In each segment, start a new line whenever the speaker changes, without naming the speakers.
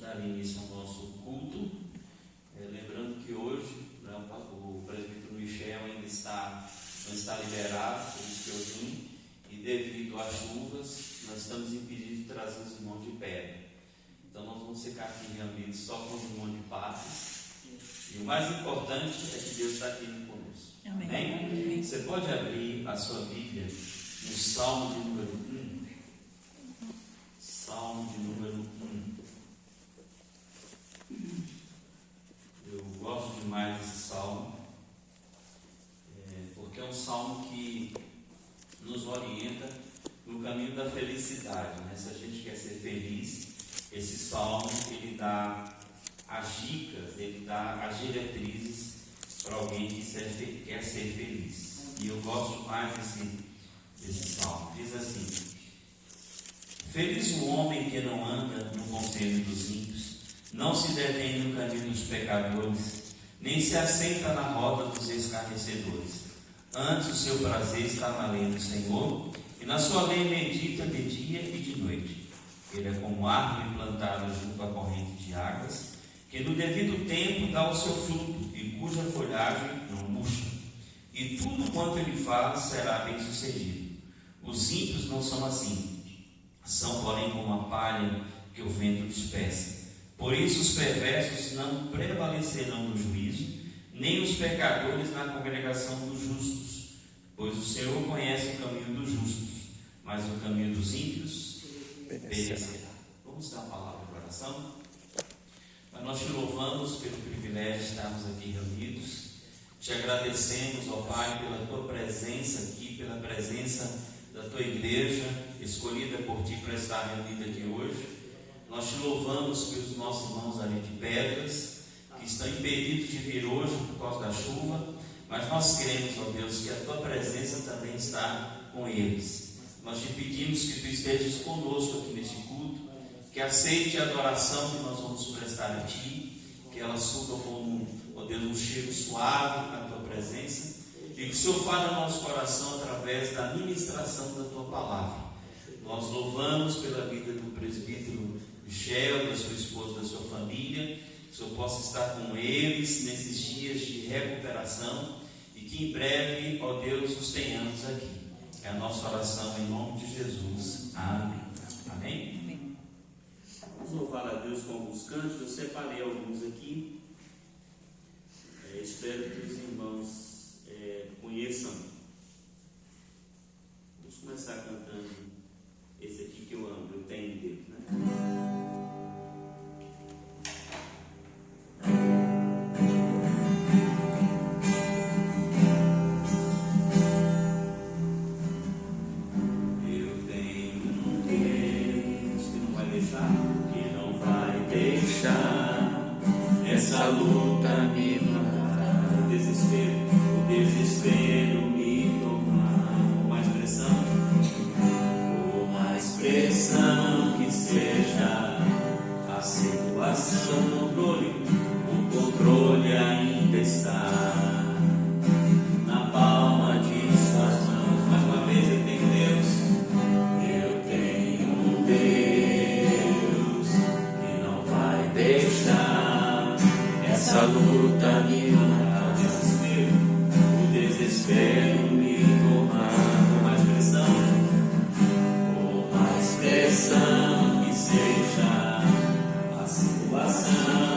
dar início ao nosso culto. Lembrando que hoje, né, o presbítero Michel ainda não está liberado, por isso que eu vim, e devido às chuvas, nós estamos impedidos de trazer os irmãos de pedra. Então nós vamos ficar aqui reunidos só com os irmãos de paz. E o mais importante é que Deus está aqui conosco.
Amém.
Amém? Você pode abrir a sua Bíblia no Salmo de número 1. Salmo de número 1. Eu gosto demais desse salmo, porque é um salmo que nos orienta no caminho da felicidade, né? Se a gente quer ser feliz, esse salmo ele dá as dicas, ele dá as diretrizes para alguém que quer ser feliz. E eu gosto demais desse salmo. Diz assim: feliz o homem que não anda no conselho dos ímpios, não se detém no caminho dos pecadores, nem se assenta na roda dos escarnecedores. Antes o seu prazer está na lei do Senhor, e na sua lei medita de dia e de noite. Ele é como árvore plantada junto à corrente de águas, que no devido tempo dá o seu fruto, e cuja folhagem não murcha. E tudo quanto ele faz será bem sucedido. Os ímpios não são assim, são porém como a palha que o vento dispersa. Por isso os perversos não prevalecerão no juízo, nem os pecadores na congregação dos justos. Pois o Senhor conhece o caminho dos justos, mas o caminho dos ímpios perecerá. Vamos dar a palavra de oração? Mas nós te louvamos pelo privilégio de estarmos aqui reunidos. Te agradecemos, ó Pai, pela tua presença aqui, pela presença da tua igreja, escolhida por ti para estar reunida aqui hoje. Nós te louvamos pelos nossos irmãos ali de Pedras, que estão impedidos de vir hoje por causa da chuva, mas nós cremos, ó Deus, que a tua presença também está com eles. Nós te pedimos que tu estejas conosco aqui neste culto, que aceite a adoração que nós vamos prestar a ti, que ela suba como, ó Deus, um cheiro suave na tua presença, e que o Senhor fale no nosso coração através da ministração da tua palavra. Nós louvamos pela vida do presbítero Michel, da sua esposa, da sua família, que o Senhor possa estar com eles nesses dias de recuperação e que em breve, ó Deus, os tenhamos aqui. É a nossa oração em nome de Jesus. Amém. Amém?
Amém.
Vamos louvar a Deus com alguns cânticos. Eu separei alguns aqui. Espero que os irmãos conheçam. Vamos começar cantando esse aqui que eu amo. Eu tenho Deus, né?
Essa luta me matar,
o desespero me tomar.
Uma expressão que seja a situação. O controle ainda está na palma de suas mãos.
Mais uma vez, eu tenho Deus.
Eu tenho um Deus que não vai deixar essa luta me matar, o desespero me tomar. Uma expressão que seja a situação.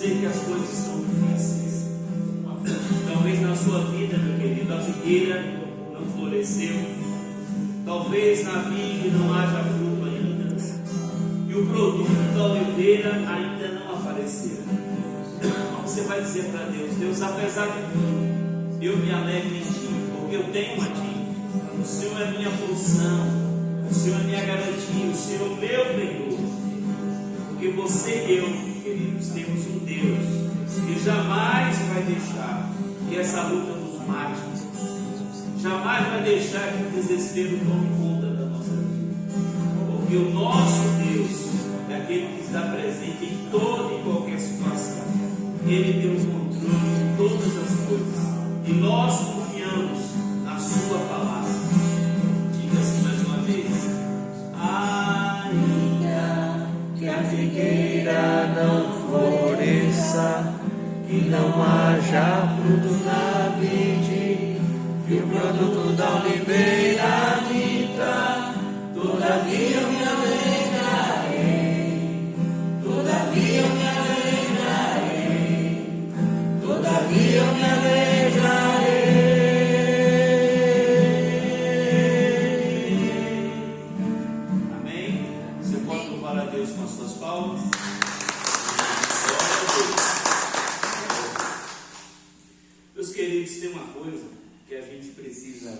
sei que as coisas são difíceis. Talvez na sua vida, meu querido, a figueira não floresceu. Talvez na vide não haja fruto ainda. E o produto da oliveira ainda não apareceu. Então você vai dizer para Deus: Deus, apesar de tudo, eu me alegro em Ti, porque eu tenho a Ti. O Senhor é minha porção, o Senhor é minha garantia, o Senhor é o meu penhor. Porque você e eu, queridos, temos um Deus que jamais vai deixar que essa luta nos mate, jamais vai deixar que o desespero tome conta da nossa vida. Porque o nosso Deus é aquele que está presente em toda e qualquer situação. Ele tem o controle de todas as coisas. E nós confiamos na Sua palavra. Diga assim mais uma vez:
Ainda que a figueira não floresça, que não haja fruto na vide, que o produto da oliveira minta, todavia eu me alegrarei, todavia eu me alegrarei, todavia eu me alegrarei.
amém? Você pode louvar a Deus com as suas palmas? Meus queridos, tem uma coisa que a gente precisa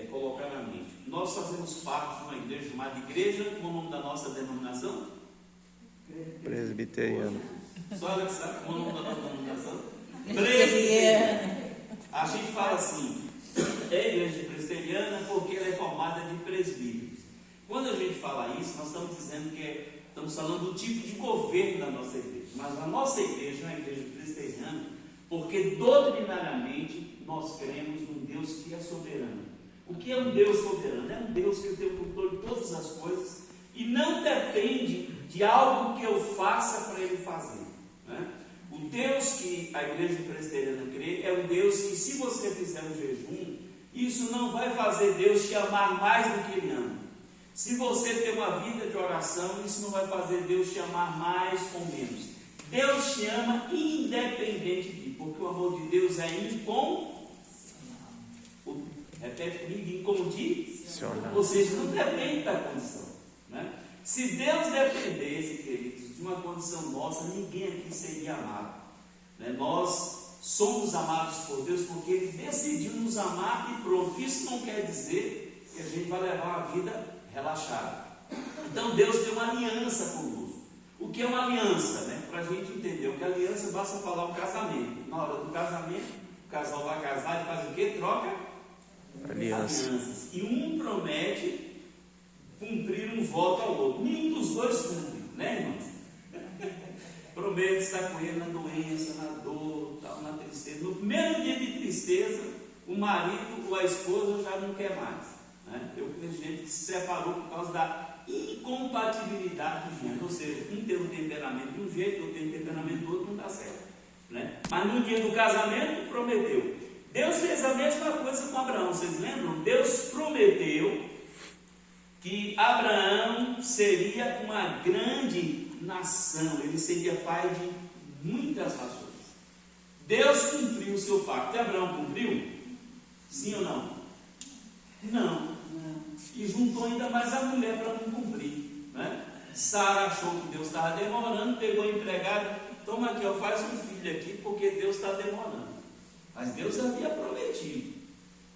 colocar na mente. Nós fazemos parte de uma igreja chamada Igreja, como é o nome da nossa denominação?
Presbiteriano.
Só ela que sabe como é o nome da nossa denominação? Presbiteriana. A gente fala assim, é igreja presbiteriana porque ela é formada de presbíteros. Quando a gente fala isso, nós estamos dizendo que estamos falando do tipo de governo da nossa igreja. Mas a nossa igreja é uma igreja presbiteriana porque doutrinariamente nós cremos num Deus que é soberano. O que é um Deus soberano? É um Deus que tem o controle de todas as coisas e não depende de algo que eu faça para Ele fazer, né? O Deus que a igreja presbiteriana crê é um Deus que, se você fizer um jejum, isso não vai fazer Deus te amar mais do que Ele ama. Se você ter uma vida de oração, isso não vai fazer Deus te amar mais ou menos. Deus te ama independente de, porque o amor de Deus é incondicional. Repete comigo: incondicional. Ou seja, não depende da condição, né? Se Deus dependesse, queridos, de uma condição nossa, ninguém aqui seria amado, né? Nós somos amados por Deus porque Ele decidiu nos amar e pronto. Isso não quer dizer que a gente vai levar uma vida relaxada. Então Deus tem uma aliança conosco. O que é uma aliança, né? Para a gente entender o que é aliança, basta falar o casamento. Na hora do casamento, o casal vai casar e faz o quê? Troca alianças. E um promete cumprir um voto ao outro. Nenhum dos dois cumpre, né, irmãos? Promete estar com ele na doença, na dor, tal, na tristeza. No primeiro dia de tristeza, o marido ou a esposa já não quer mais, né? Eu conheço gente que se separou por causa da incompatibilidade de gênero. Ou seja, um tem um temperamento de um jeito, outro tem um temperamento do outro, não dá certo, né? Mas no dia do casamento, prometeu. Deus fez a mesma coisa com Abraão, vocês lembram? Deus prometeu que Abraão seria uma grande nação, ele seria pai de muitas nações. Deus cumpriu o seu pacto. E Abraão cumpriu? Sim ou não? Não. E juntou ainda mais a mulher para não cumprir, né? Sara achou que Deus estava demorando, pegou a empregada: toma aqui, faz um filho aqui, porque Deus está demorando. Mas Deus havia prometido.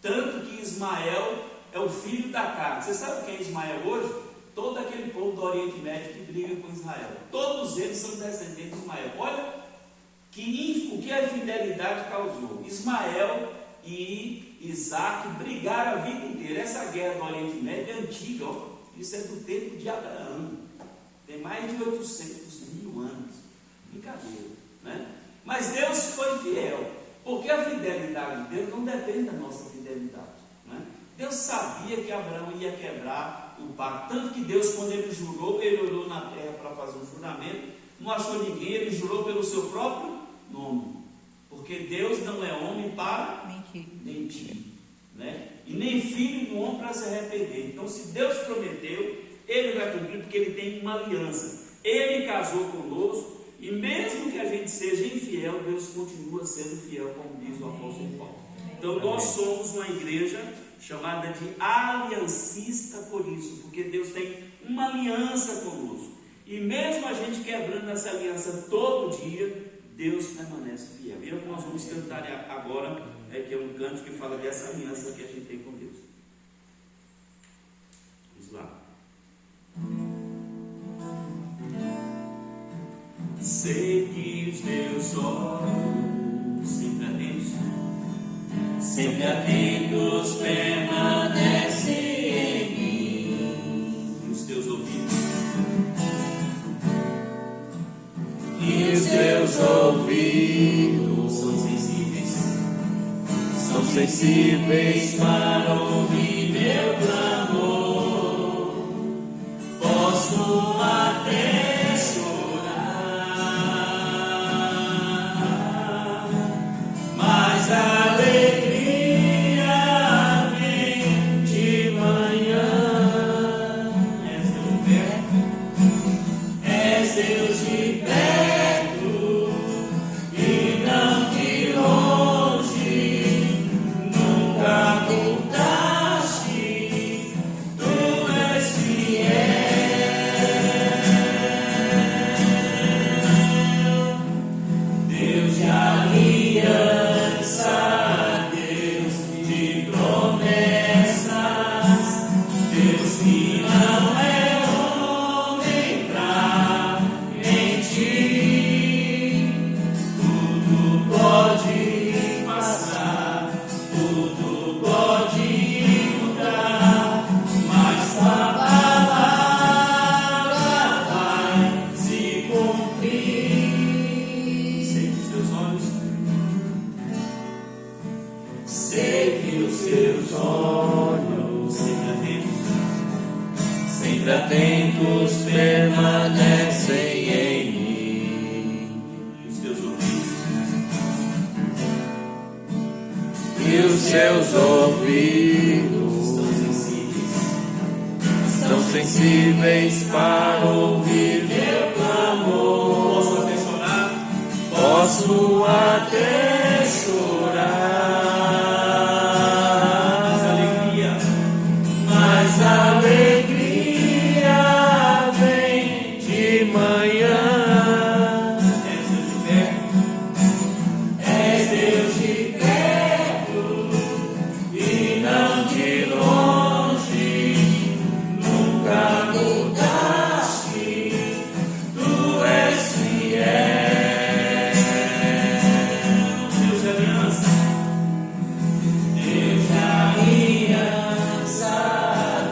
Tanto que Ismael é o filho da carne. Você sabe quem é Ismael hoje? Todo aquele povo do Oriente Médio que briga com Israel. Todos eles são descendentes de Ismael. Olha o que a infidelidade causou. Ismael e Isaac brigaram a vida inteira. Essa guerra do Oriente Médio é antiga, ó. Isso é do tempo de Abraão. Tem mais de 800.000 anos. Brincadeira, né? Mas Deus foi fiel. Porque a fidelidade de Deus não depende da nossa fidelidade, né? Deus sabia que Abraão ia quebrar o pacto. Tanto que Deus, quando ele jurou, ele olhou na terra para fazer um juramento, não achou ninguém, ele jurou pelo seu próprio nome. Porque Deus não é homem para mentir, né? E nem filho do homem para se arrepender. Então, se Deus prometeu, Ele vai cumprir, porque Ele tem uma aliança. Ele casou conosco E mesmo que a gente seja infiel, Deus continua sendo fiel, como diz o apóstolo Paulo. Então nós somos uma igreja chamada de aliancista por isso, porque Deus tem uma aliança conosco. E mesmo a gente quebrando essa aliança todo dia, Deus permanece fiel. E é o que nós vamos cantar agora, que é um canto que fala dessa aliança que a gente tem com Deus. Vamos lá. Segui os teus olhos, sempre atentos, permanecem em mim. E os teus ouvidos,
são sensíveis para ouvir meu clamor. Posso até chorar, mas a alegria vem de manhã. És Deus de perto e não de longe, nunca voltaste, tu és fiel. Deus de aliança, Deus de promessas, Deus que não é homem pra mentir. Tudo pode passar, tudo pode mudar, mas tua palavra vai se cumprir.
sempre os teus olhos,
Sei que os seus olhos, sempre atentos, permanecem em mim.
e os teus ouvidos,
E os seus ouvidos
estão sensíveis.
estão sensíveis para ouvir meu
Posso
clamor.
até chorar,
Posso até
mas
chorar,
alegria
mas a alegria vem de manhã.
és Deus de perto,
És Deus de perto e não de longe, nunca mudaste, tu és fiel.
Deus de aliança,
Deus de aliança,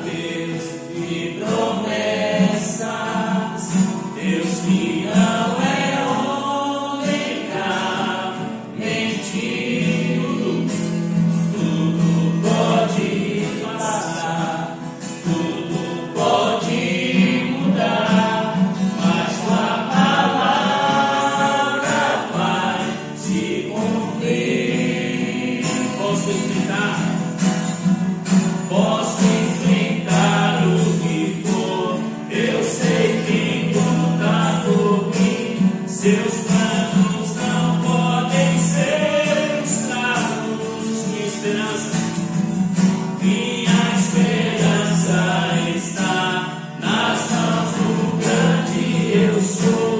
Deus de promessas, Deus que não é homem pra mentir. Tudo pode passar, tudo pode mudar, mas tua palavra vai se cumprir.
posso enfrentar
Posso enfrentar o que for, eu sei quem luta por mim. Seus planos não podem ser frustrados.
minha esperança,
Minha esperança está nas mãos do grande eu sou.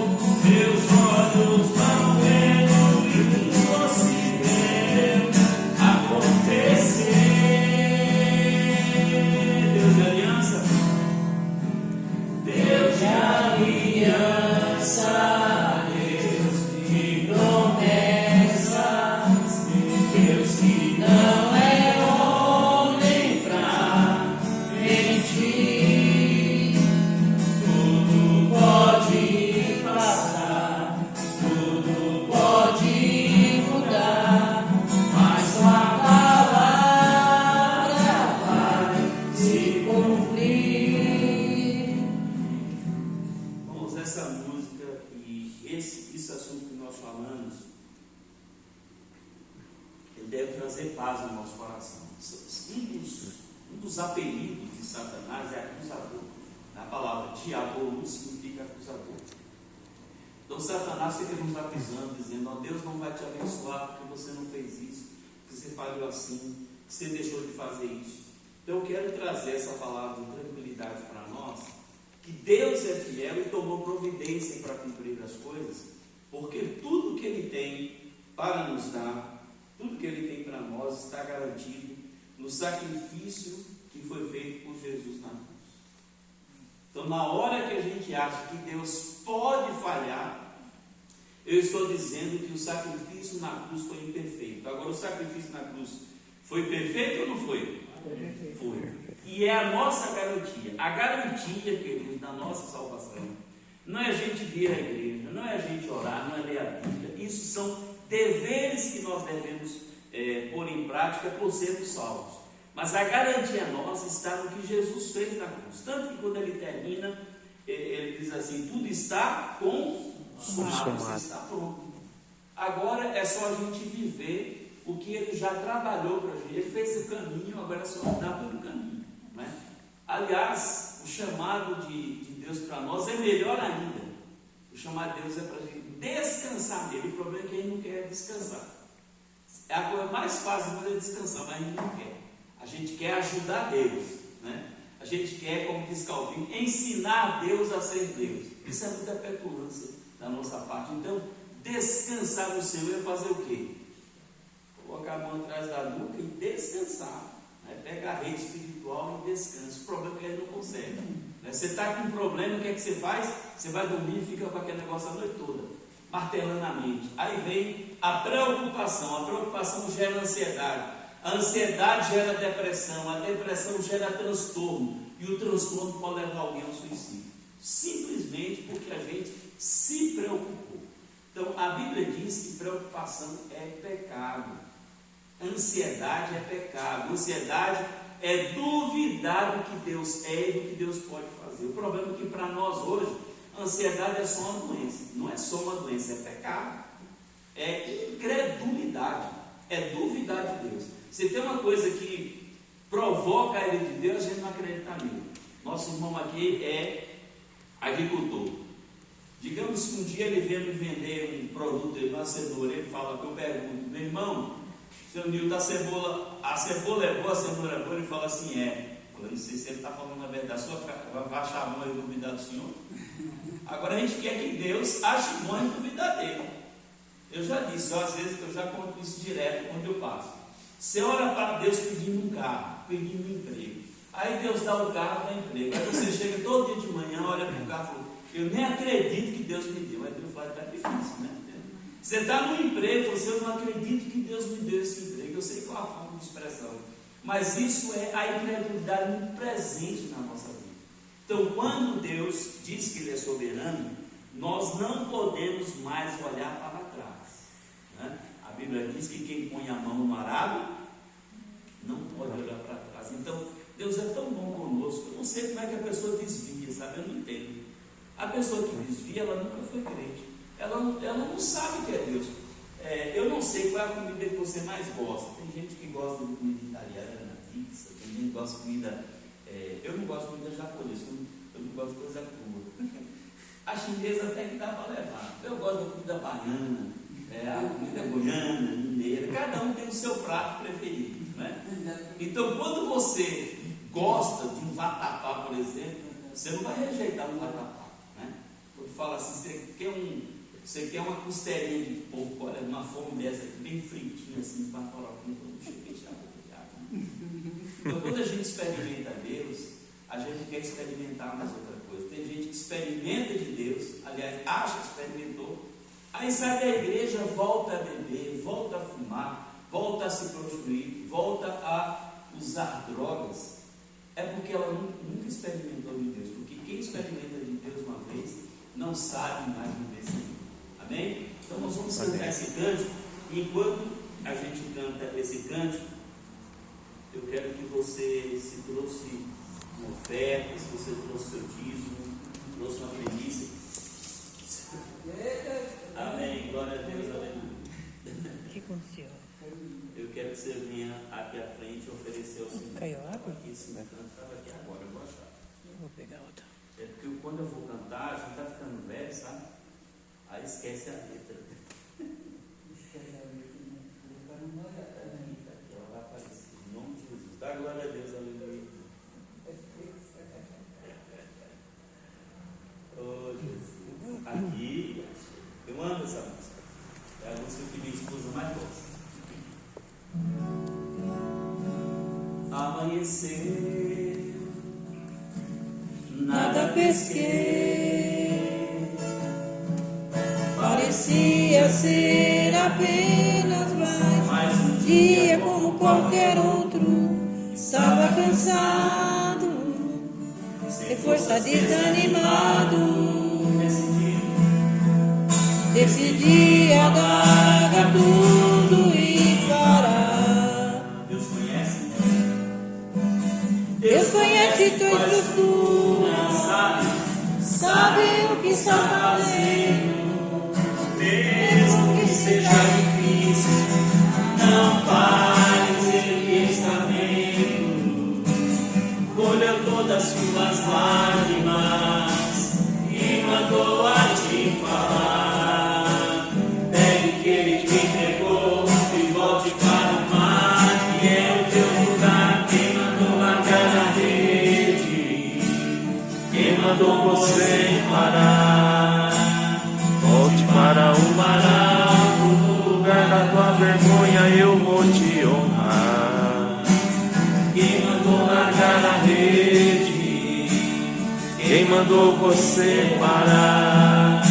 Meus olhos vão ver o impossível acontecer.
Deus de aliança,
Deus de aliança, Deus de promessas, Deus que não é homem pra mentir. Tudo pode passar, tudo pode mudar, mas tua palavra vai se cumprir.
vamos nessa música e esse assunto que nós falamos, ele deve trazer paz no nosso coração. Um dos apelidos de Satanás é acusador. A palavra diabo significa acusador. Então Satanás fica nos acusando, dizendo: ó, Deus não vai te abençoar porque você não fez isso, porque você falhou assim, que você deixou de fazer isso. Então eu quero trazer essa palavra de tranquilidade para nós, que Deus é fiel e tomou providência para cumprir as coisas, porque tudo que Ele tem para nos dar, tudo que Ele tem para nós está garantido no sacrifício que foi feito por Jesus na cruz. Então, na hora que a gente acha que Deus pode falhar, eu estou dizendo que o sacrifício na cruz foi imperfeito. Agora, o sacrifício na cruz foi perfeito ou não foi? Foi. E é a nossa garantia. A garantia, queridos, da nossa salvação não é a gente vir à igreja, não é a gente orar, não é ler a Bíblia. Isso são deveres que nós devemos pôr em prática por sermos salvos. Mas a garantia nossa está no que Jesus fez na cruz. Tanto que quando ele termina, ele diz assim: tudo está consumado, você está pronto. Agora é só a gente viver o que ele já trabalhou para a gente. Ele fez o caminho, agora é só andar pelo caminho, não é? Aliás, o chamado de Deus para nós é melhor ainda. O chamado de Deus é para a gente descansar nele. O problema é que a gente não quer descansar. É a coisa mais fácil de descansar, mas a gente não quer. A gente quer ajudar Deus, né? A gente quer, como diz Calvino, ensinar Deus a ser Deus. Isso é muita petulância da nossa parte. Então, descansar no Senhor é fazer o quê? Colocar a mão atrás da nuca e descansar, né? Pega a rede espiritual e descansa. O problema é que ele não consegue, né? Você está com um problema, o que é que você faz? Você vai dormir e fica com aquele negócio a noite toda, martelando a mente. Aí vem a preocupação gera ansiedade. A ansiedade gera depressão, a depressão gera transtorno, e o transtorno pode levar alguém ao suicídio, simplesmente porque a gente se preocupou. Então a Bíblia diz que preocupação é pecado, ansiedade é pecado, ansiedade é duvidar do que Deus é e do que Deus pode fazer. O problema é que para nós hoje, a ansiedade é só uma doença, não é só uma doença, é pecado, é incredulidade, é duvidar de Deus. Se tem uma coisa que provoca a ira de Deus, a gente não acredita nele. Nosso irmão aqui é agricultor. Digamos que um dia ele vem me vender um produto, uma cenoura, ele fala, eu pergunto: meu irmão, seu Nilton, a cebola é boa, a cenoura é boa? Ele fala assim: é. Eu não sei se ele está falando a verdade, sua vai achar bom e duvidar do Senhor. Agora a gente quer que Deus ache bom e duvidar dele. Eu já disse, às vezes eu já conto isso direto quando eu passo. Você ora para Deus pedindo um carro, pedindo um emprego. Aí Deus dá o carro, dá emprego. Aí você chega todo dia de manhã, olha para o carro e fala: eu nem acredito que Deus me deu. Aí Deus fala: está difícil, né? Você está no emprego, você: eu não acredito que Deus me deu esse emprego. Eu sei qual é a forma de expressão, mas isso é a incredulidade muito presente na nossa vida. Então, quando Deus diz que Ele é soberano, nós não podemos mais olhar para trás, né? A Bíblia diz que quem põe a mão no arado não pode olhar para trás. Então, Deus é tão bom conosco. Eu não sei como é que a pessoa desvia, sabe? Eu não entendo. A pessoa que desvia, ela nunca foi crente. Ela não sabe o que é Deus. Eu não sei qual é a comida que você mais gosta. Tem gente que gosta de comida italiana, pizza. Tem gente que gosta de comida... eu não gosto de comida japonesa. Eu não gosto de coisa crua. A chinesa até que dá para levar. Eu gosto da comida baiana, a comida goiana, mineira. Cada um tem o seu prato preferido, né? Então, quando você gosta de um vatapá, por exemplo, você não vai rejeitar um vatapá, né? Quando fala assim, você quer uma costelinha de porco, olha, uma fome dessa, bem fritinha, assim, com a farofinha, todo cheio de água. Então, quando a gente experimenta Deus, a gente quer experimentar mais outra coisa. Tem gente que experimenta de Deus, aliás, acha que experimentou, aí sai da igreja, volta a beber, volta a fumar, volta a se prostituir, volta a usar drogas. É porque ela nunca experimentou de Deus. Porque quem experimenta de Deus uma vez, não sabe mais viver sem Deus. Amém? Então nós vamos cantar esse cântico. E enquanto a gente canta esse cântico, eu quero que você se trouxe uma oferta, se você trouxe seu dízimo, trouxe uma primícia. Amém. Glória a Deus. Aleluia. Eu quero que você venha aqui à frente e oferecer ao Senhor.
Caiu água?
Aqui, esse canto estava aqui agora, eu vou achar.
Vou pegar outra.
É porque quando eu vou cantar, a gente está ficando velho, sabe? Aí esquece a letra. Ela vai aparecer. Em nome de Jesus. Dá glória a Deus, aleluia. Oh, Jesus. Aqui, eu amo essa música. É a música que minha esposa mais gosta. Amanhecer, nada pesquei,
parecia ser apenas mais um dia como qualquer outro. Estava cansado, sem força, desanimado. Decidi agarrar tudo e parar. Deus conhece tua estrutura, sabe o que está fazendo. Mesmo que seja difícil, não pares, Ele está vendo. Colheu todas as suas lágrimas e mandou a te falar. Pegue que Ele te entregou e volte para o mar, que é o teu lugar. Quem mandou largar a rede? Quem mandou você parar? Volte para o mar alto, no lugar da tua vergonha eu vou te honrar. Quem mandou largar a rede? Quem mandou você parar?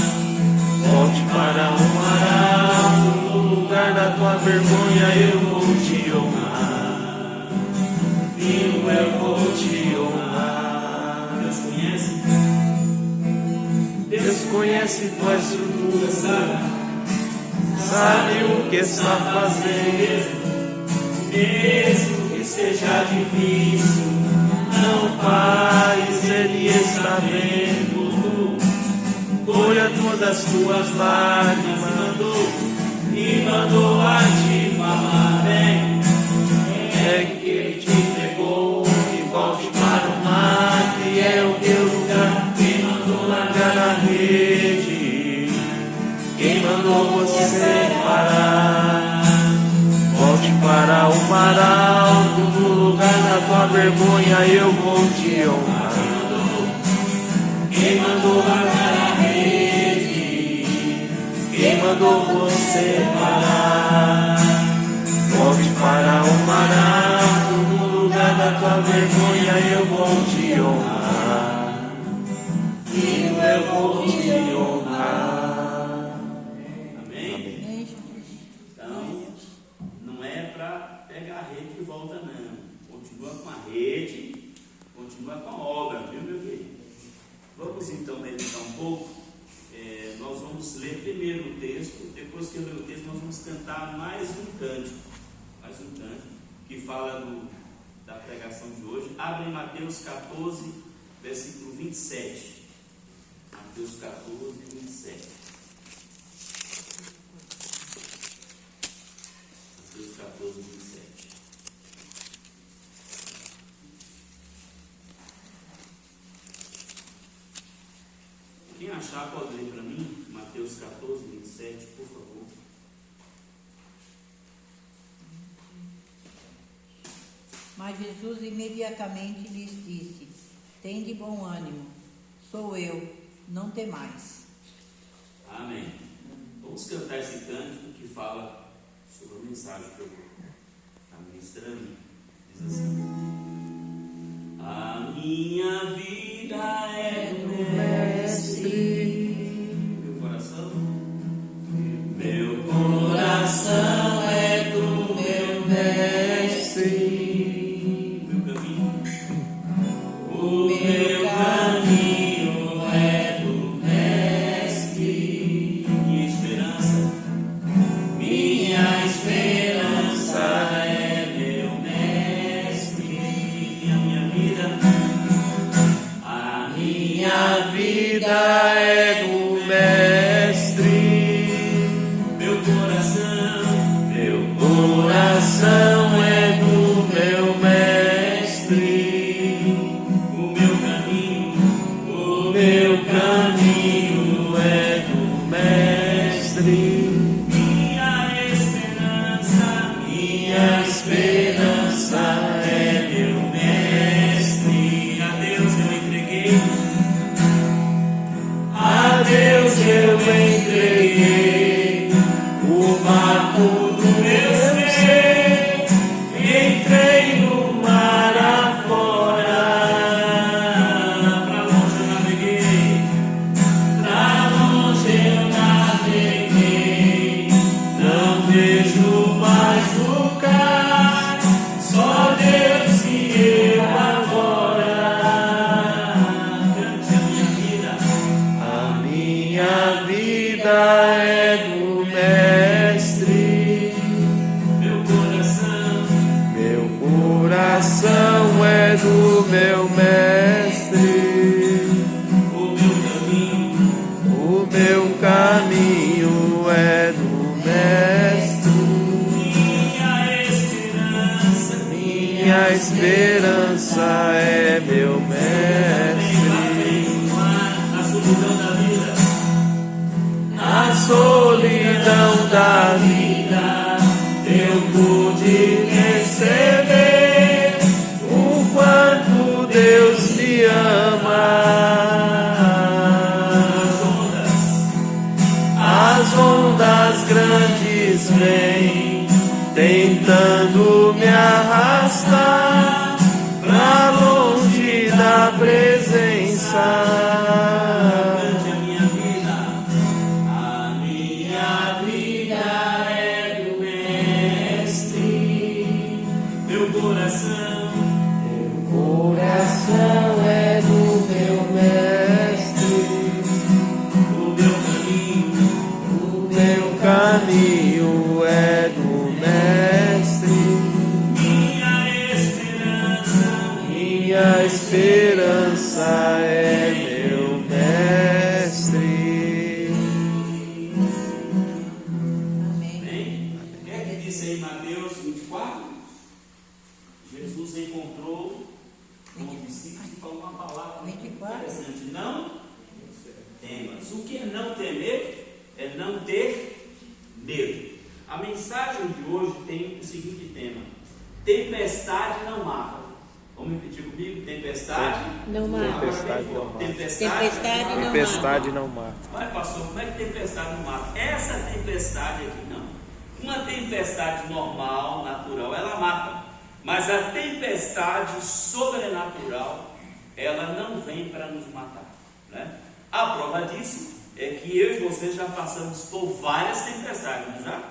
Volte para o mar alto, no lugar da tua vergonha eu vou te honrar. Filho, eu vou te honrar. Deus conhece? Deus conhece tua estrutura, sabe o que está fazendo. Mesmo que seja difícil, não pares, Ele está vendo. Colha todas as tuas lágrimas e mandou a te falar. Vem, é que Ele te entregou e volte para o mar, que é o teu lugar. Quem mandou largar a rede? Quem mandou você parar? Volte para o mar alto, no lugar da tua vergonha eu vou te honrar. Quem mandou largar a rede? Quem mandou você parar? Volte para o mar alto, no lugar da tua vergonha eu vou te honrar. Filho, eu vou te honrar. Amém? Então, não é para pegar a rede de volta, não. Continua com a rede, continua com a obra, viu, meu querido? Vamos então meditar um pouco. Nós vamos ler primeiro o texto, depois que eu ler o texto, nós vamos cantar mais um cântico, que fala da pregação de hoje. Abre em Mateus 14, versículo 27. Mateus 14, 27. Mateus 14, 27. Quem achar pode ler para mim, Mateus 14, 27, por favor. Mas Jesus imediatamente lhes disse: tende bom ânimo, sou eu, não temais.
Amém. Vamos cantar esse cântico que fala sobre a mensagem que eu vou estar ministrando. Diz assim: a minha vida é do Mestre, meu coração é do meu Mestre, meu caminho, o meu caminho é do Mestre, minha esperança é meu Mestre, a minha vida
vejo mais lugar, só Deus e eu agora.
Cante a minha vida.
A minha vida é do Mestre,
Meu
coração é do meu Mestre,
o
meu caminho é do Mestre, minha esperança é meu Mestre.
A
Solidão da vida eu pude perceber o quanto Deus me ama. As ondas grandes vêm tentando me arrastar pra longe da presença. Coração é do meu Mestre, o meu caminho é do Mestre, minha esperança é meu Mestre.
Amém? O que é que diz aí Mateus 24? Jesus encontrou com os discípulos e falou uma palavra muito interessante. Não temas. O que é não temer? É não ter medo. A mensagem de hoje tem o seguinte tema: tempestade não mata. Vamos repetir comigo? Tempestade
não mata.
Tempestade não mata.
Mas pastor, como é que tempestade não mata? Essa tempestade aqui não. Uma tempestade normal, natural, ela mata. Mas a tempestade sobrenatural, ela não vem para nos matar, né? A prova disso é que eu e você já passamos por várias tempestades, não já?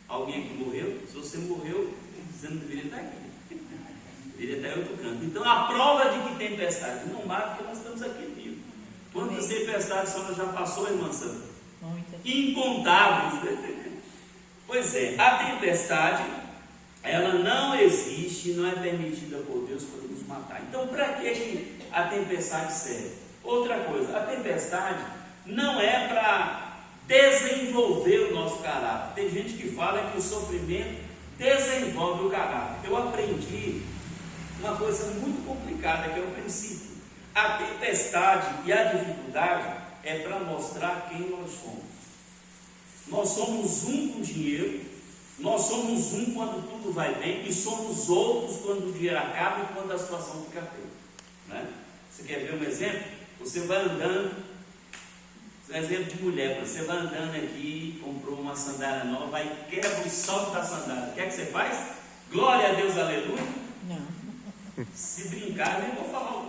Alguém aqui morreu? Se você morreu, você não deveria estar aqui, deveria estar em outro canto. Então a prova de que tempestade não mata é que nós estamos aqui vivos. Quantas tempestades a senhora já passou, irmã Sandra?
Muitas.
Incontáveis, né? Pois é, a tempestade, ela não existe, não é permitida por Deus para nos matar. Então, para que a tempestade serve? Outra coisa, a tempestade não é para desenvolver o nosso caráter. Tem gente que fala que o sofrimento desenvolve o caráter. Eu aprendi uma coisa muito complicada, que é o princípio. A tempestade e a dificuldade é para mostrar quem nós somos. Nós somos um com dinheiro, nós somos um quando tudo vai bem e somos outros quando o dinheiro acaba e quando a situação fica feia, né? Você quer ver um exemplo? Você vai andando, um exemplo de mulher, você vai andando aqui, comprou uma sandália nova, vai e quebra o salto da sandália. O que é que você faz? Glória a Deus, aleluia.
Não.
Se brincar, eu nem vou falar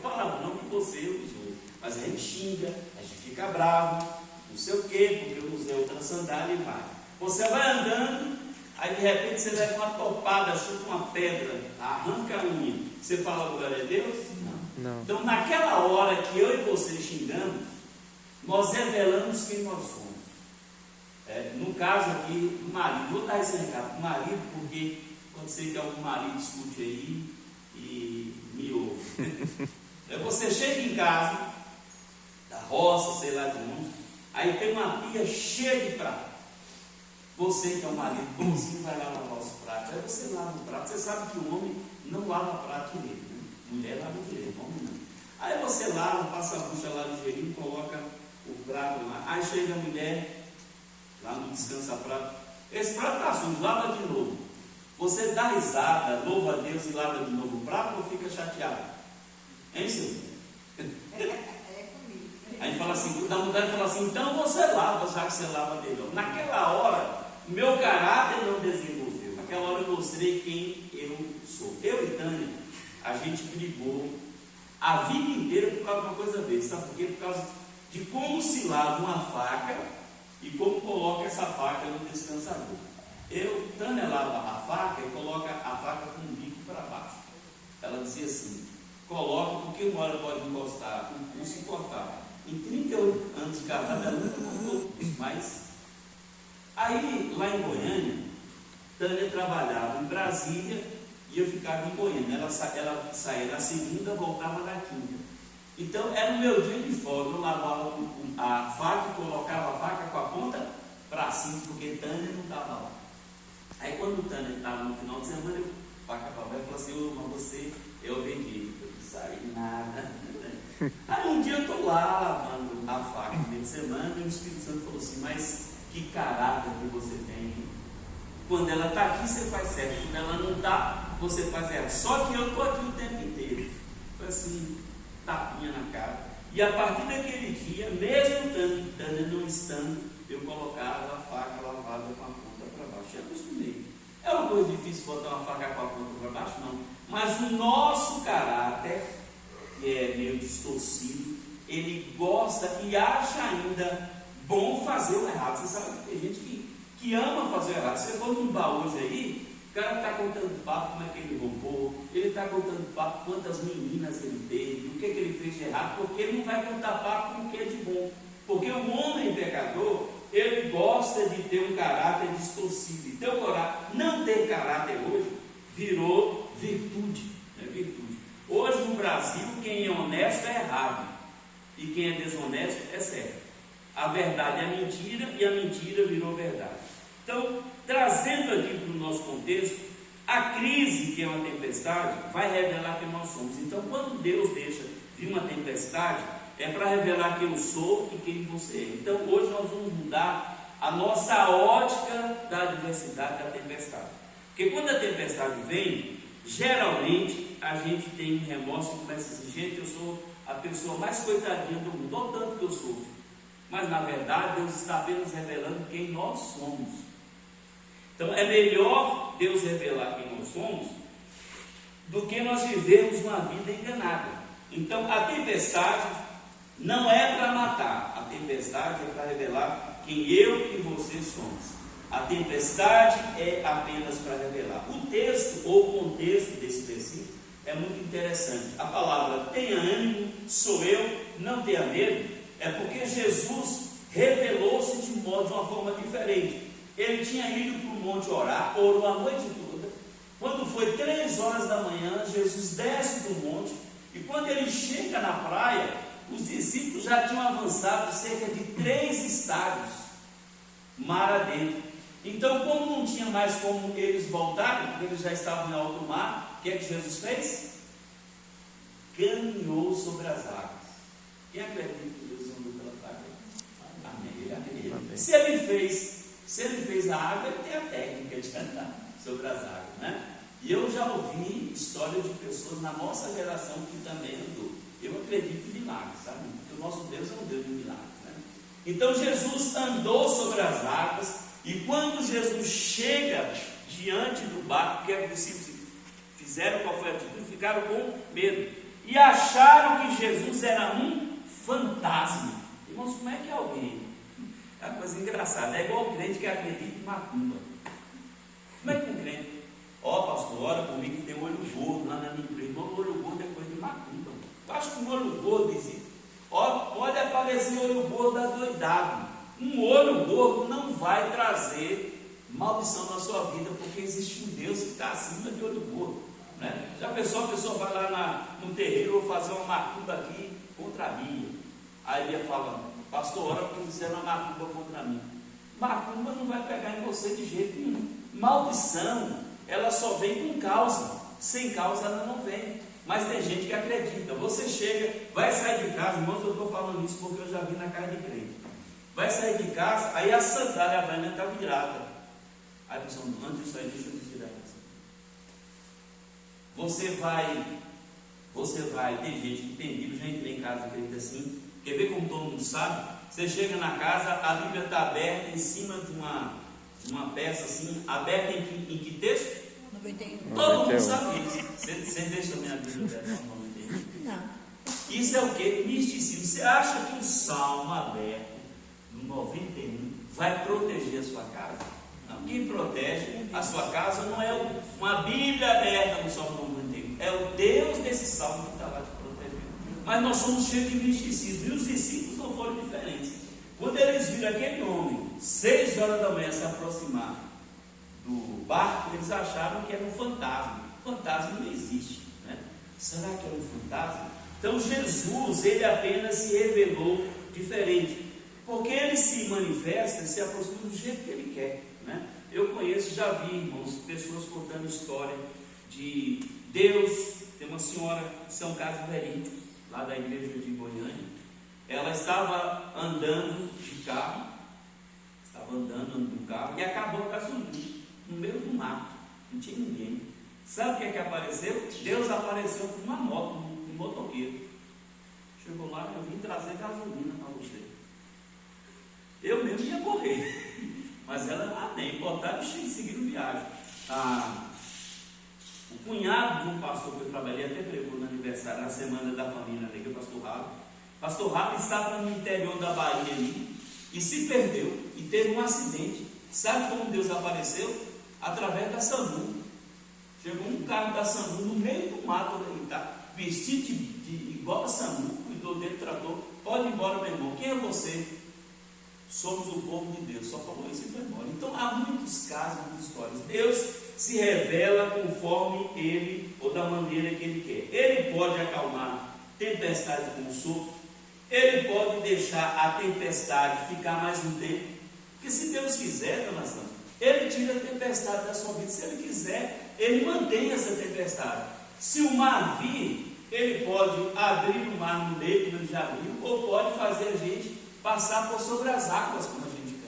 palavrão que você usou, mas a gente xinga, a gente fica bravo, não sei o que, porque eu usei outra sandália e vai. Você vai andando, aí de repente você leva uma topada, chuta uma pedra, arranca a unha. Você fala glória a Deus? Não. Então naquela hora que eu e você xingamos, nós revelamos quem nós somos. No caso aqui, o marido, vou dar esse recado, o marido, porque pode ser que algum marido escute aí e me ouve. Você chega em casa, da roça, sei lá de onde, aí tem uma pia cheia de prato. Você que é um marido bonzinho vai lá lavar os pratos. Aí você lava o prato. Você sabe que o homem não lava prato direito, né? Mulher lava direito, homem não. Aí você lava, passa a bucha lá ligeirinho, coloca o prato lá. Aí chega a mulher, lá no descansa-prato. Esse prato está sujo, lava de novo. Você dá risada, louva a Deus e lava de novo o prato ou fica chateado? Hein, Silvio? Aí fala assim, da mulher fala assim, então você lava, já que você lava melhor. Naquela hora, meu caráter não desenvolveu. Naquela hora eu mostrei quem eu sou. Eu e Tânia, a gente brigou a vida inteira por causa de uma coisa dessa. Sabe por quê? Por causa de como se lava uma faca e como coloca essa faca no descansador. Tânia lava a faca e coloca a faca com o bico para baixo. Ela dizia assim: coloca, porque uma hora pode encostar o pulso e cortar. Em 38 anos de casada, ela nunca cortou o pulso, mas aí, lá em Goiânia, Tânia trabalhava em Brasília e eu ficava em Goiânia. Ela saía na segunda, voltava na quinta. Então, era o meu dia de folga. Eu lavava a faca e colocava a faca com a ponta para cima, porque Tânia não estava lá. Aí, quando Tânia estava no final de semana, eu faca para baixo e falei assim: ô, mas você, eu vendi. Eu não saí nada. Aí, um dia eu estou lá lavando a faca no meio de semana e o Espírito Santo falou assim: mas que caráter que você tem. Quando ela está aqui, você faz certo. Quando ela não está, você faz errado. Só que eu estou aqui o tempo inteiro. Foi assim, tapinha na cara. E a partir daquele dia, mesmo Tânia não estando, eu colocava a faca lavada com a ponta para baixo. Eu acostumei. É uma coisa difícil botar uma faca com a ponta para baixo? Não. Mas o nosso caráter, que é meio distorcido, ele gosta e acha ainda bom fazer o errado. Você sabe que tem gente que ama fazer o errado. Se você for num bar hoje aí, o cara está contando papo como é que ele roubou, ele está contando papo quantas meninas ele teve, o que ele fez de errado, porque ele não vai contar papo com o que é de bom. Porque o homem pecador, ele gosta de ter um caráter distorcido. E não ter caráter hoje virou virtude. Virtude. Hoje no Brasil, quem é honesto é errado, e quem é desonesto é certo. A verdade é mentira e a mentira virou verdade. Então, trazendo aqui para o nosso contexto, a crise, que é uma tempestade, vai revelar quem nós somos. Então, quando Deus deixa vir uma tempestade, é para revelar quem eu sou e quem você é. Então, hoje nós vamos mudar a nossa ótica da adversidade, da tempestade. Porque quando a tempestade vem, geralmente a gente tem um remorso e começa a dizer: gente, eu sou a pessoa mais coitadinha do mundo, olha o tanto que eu sofro. Mas na verdade Deus está apenas revelando quem nós somos. Então é melhor Deus revelar quem nós somos do que nós vivermos uma vida enganada. Então a tempestade não é para matar, a tempestade é para revelar quem eu e você somos. A tempestade é apenas para revelar. O texto ou o contexto desse versículo é muito interessante. A palavra tenha ânimo, sou eu, não tenha medo, é porque Jesus revelou-se de uma forma diferente. Ele tinha ido para o monte orar, orou a noite toda. Quando foi 3 horas da manhã, Jesus desce do monte, e quando ele chega na praia, os discípulos já tinham avançado cerca de 3 estádios, mar adentro. Então, como não tinha mais como eles voltarem, porque eles já estavam em alto mar, o que é que Jesus fez? Caminhou sobre as águas. Quem acredita que Deus andou pelas águas? Amém. Amém. Se ele fez a água, ele tem a técnica de andar sobre as águas, né? E eu já ouvi histórias de pessoas na nossa geração que também andou. Eu acredito em milagres, sabe? Porque o nosso Deus é um Deus de milagres, né? Então Jesus andou sobre as águas, e quando Jesus chega diante do barco, o que os discípulos fizeram? Qual foi a atitude? Ficaram com medo e acharam que Jesus era um fantasma. Irmãos, como é que alguém? É uma coisa engraçada, é igual o crente que acredita em macumba. Como é que um crente? Pastor, ora comigo que tem olho gordo lá na minha empresa. Irmão, olho gordo é coisa de macumba. Eu acho que um olho gordo existe. Pode aparecer olho gordo adoidado. Um olho gordo não vai trazer maldição na sua vida, porque existe um Deus que está acima de olho gordo, né? Já pensou, a pessoa vai lá no terreiro, vou fazer uma macumba aqui contra mim. Aí ele fala: pastor, ora porque fizeram uma macumba contra mim. Macumba não vai pegar em você de jeito nenhum. Maldição, ela só vem com causa. Sem causa ela não vem. Mas tem gente que acredita. Você chega, vai sair de casa, irmãos, eu estou falando isso porque eu já vi na casa de crente. Vai sair de casa, aí a sandália, a vaina está virada. Aí a pessoa, antes disso aí, deixa eu tirar isso. Você vai, tem gente que tem Bíblia, já entrei em casa acredita assim. Quer ver como todo mundo sabe? Você chega na casa, a Bíblia está aberta em cima de uma peça assim, aberta em que texto?
91.
Todo mundo sabe isso. Você deixa a minha Bíblia aberta no 91?
Não.
Isso é o que? Misticismo. Você acha que o Salmo aberto, no 91, vai proteger a sua casa. Não, quem protege a sua casa não é uma Bíblia aberta no Salmo do Antigo, é o Deus desse Salmo que está lá te protegendo. Mas nós somos cheios de misticismo, e os discípulos não foram diferentes. Quando eles viram aquele homem, 6 horas da manhã, se aproximar do barco, eles acharam que era um fantasma. Fantasma não existe, né? Será que era um fantasma? Então Jesus, ele apenas se revelou diferente, porque ele se manifesta, se aproxima do jeito que ele quer, né? Eu conheço, já vi, irmãos, pessoas contando história de Deus. Tem uma senhora, isso é um caso verídico, lá da igreja de Goiânia. Ela estava andando de carro, e acabou a gasolina no meio do mato, não tinha ninguém. Sabe o que apareceu? Deus apareceu com uma moto, um motoqueiro. Chegou lá, eu vim trazer gasolina para você. Eu mesmo ia correr, mas ela, amém, botaram e seguiram viagem. O cunhado de um pastor que eu trabalhei até pregou no aniversário, na semana da família, né, que é o pastor Rabi. Pastor Rabi estava no interior da Bahia ali e se perdeu e teve um acidente. Sabe como Deus apareceu? Através da SAMU. Chegou um carro da SAMU no meio do mato, ele está vestido igual a SAMU, cuidou dele, tratou. Pode ir embora, meu irmão. Quem é você? Somos o povo de Deus. Só falou isso e foi embora. Então há muitos casos, muitas histórias. Deus se revela conforme Ele, ou da maneira que Ele quer. Ele pode acalmar tempestade com o sopro. Ele pode deixar a tempestade ficar mais um tempo. Porque se Deus quiser, dona Sandra, Ele tira a tempestade da sua vida. Se Ele quiser, Ele mantém essa tempestade. Se o mar vir, Ele pode abrir o mar no meio, como Ele já abriu, ou pode fazer a gente passar por sobre as águas, como a gente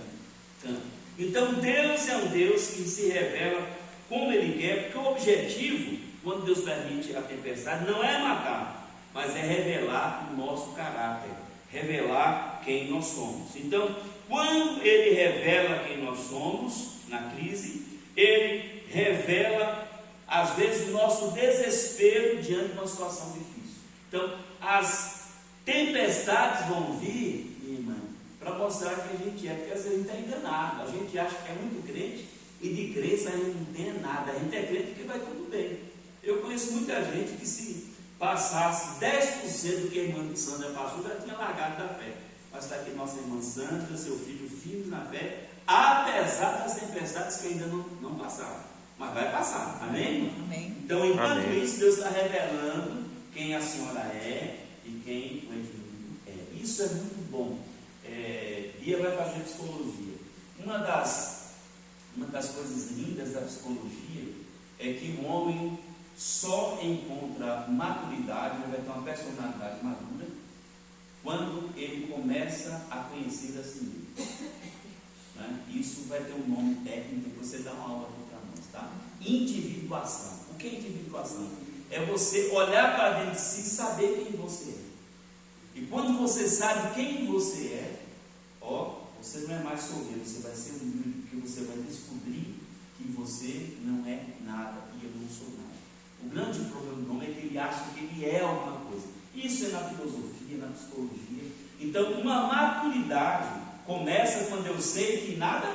canta. Então Deus é um Deus que se revela como Ele quer, porque o objetivo, quando Deus permite a tempestade, não é matar, mas é revelar o nosso caráter, revelar quem nós somos. Então, quando Ele revela quem nós somos na crise, Ele revela às vezes o nosso desespero diante de uma situação difícil. Então, as tempestades vão vir, minha irmã, para mostrar que a gente é, porque às vezes a gente está enganado. A gente acha que é muito crente e de crença a gente não tem nada. A gente é crente porque vai tudo bem. Eu conheço muita gente que, se passasse 10% do que a irmã Sandra passou, já tinha largado da fé. Mas está aqui nossa irmã Sandra, seu filho firme na fé, apesar das tempestades que ainda não passaram. Mas vai passar, amém?
Amém.
Então, enquanto
Amém.
isso, Deus está revelando quem a senhora é e quem o Edmundo é. Isso é muito bom. Bia vai fazer psicologia. Uma das coisas lindas da psicologia é que o homem só encontra maturidade, ele vai ter uma personalidade madura, quando ele começa a conhecer a si mesmo. Né? Isso vai ter um nome técnico que você dá uma aula aqui para nós, tá? Individuação. O que é individuação? É você olhar para dentro de si e saber quem você é. E quando você sabe quem você é, você não é mais soberbo, você vai ser humilde, porque você vai descobrir que você não é nada e eu não sou nada. O grande problema do homem é que ele acha que ele é alguma coisa. Isso é na filosofia, na psicologia. Então, uma maturidade começa quando eu sei que nada,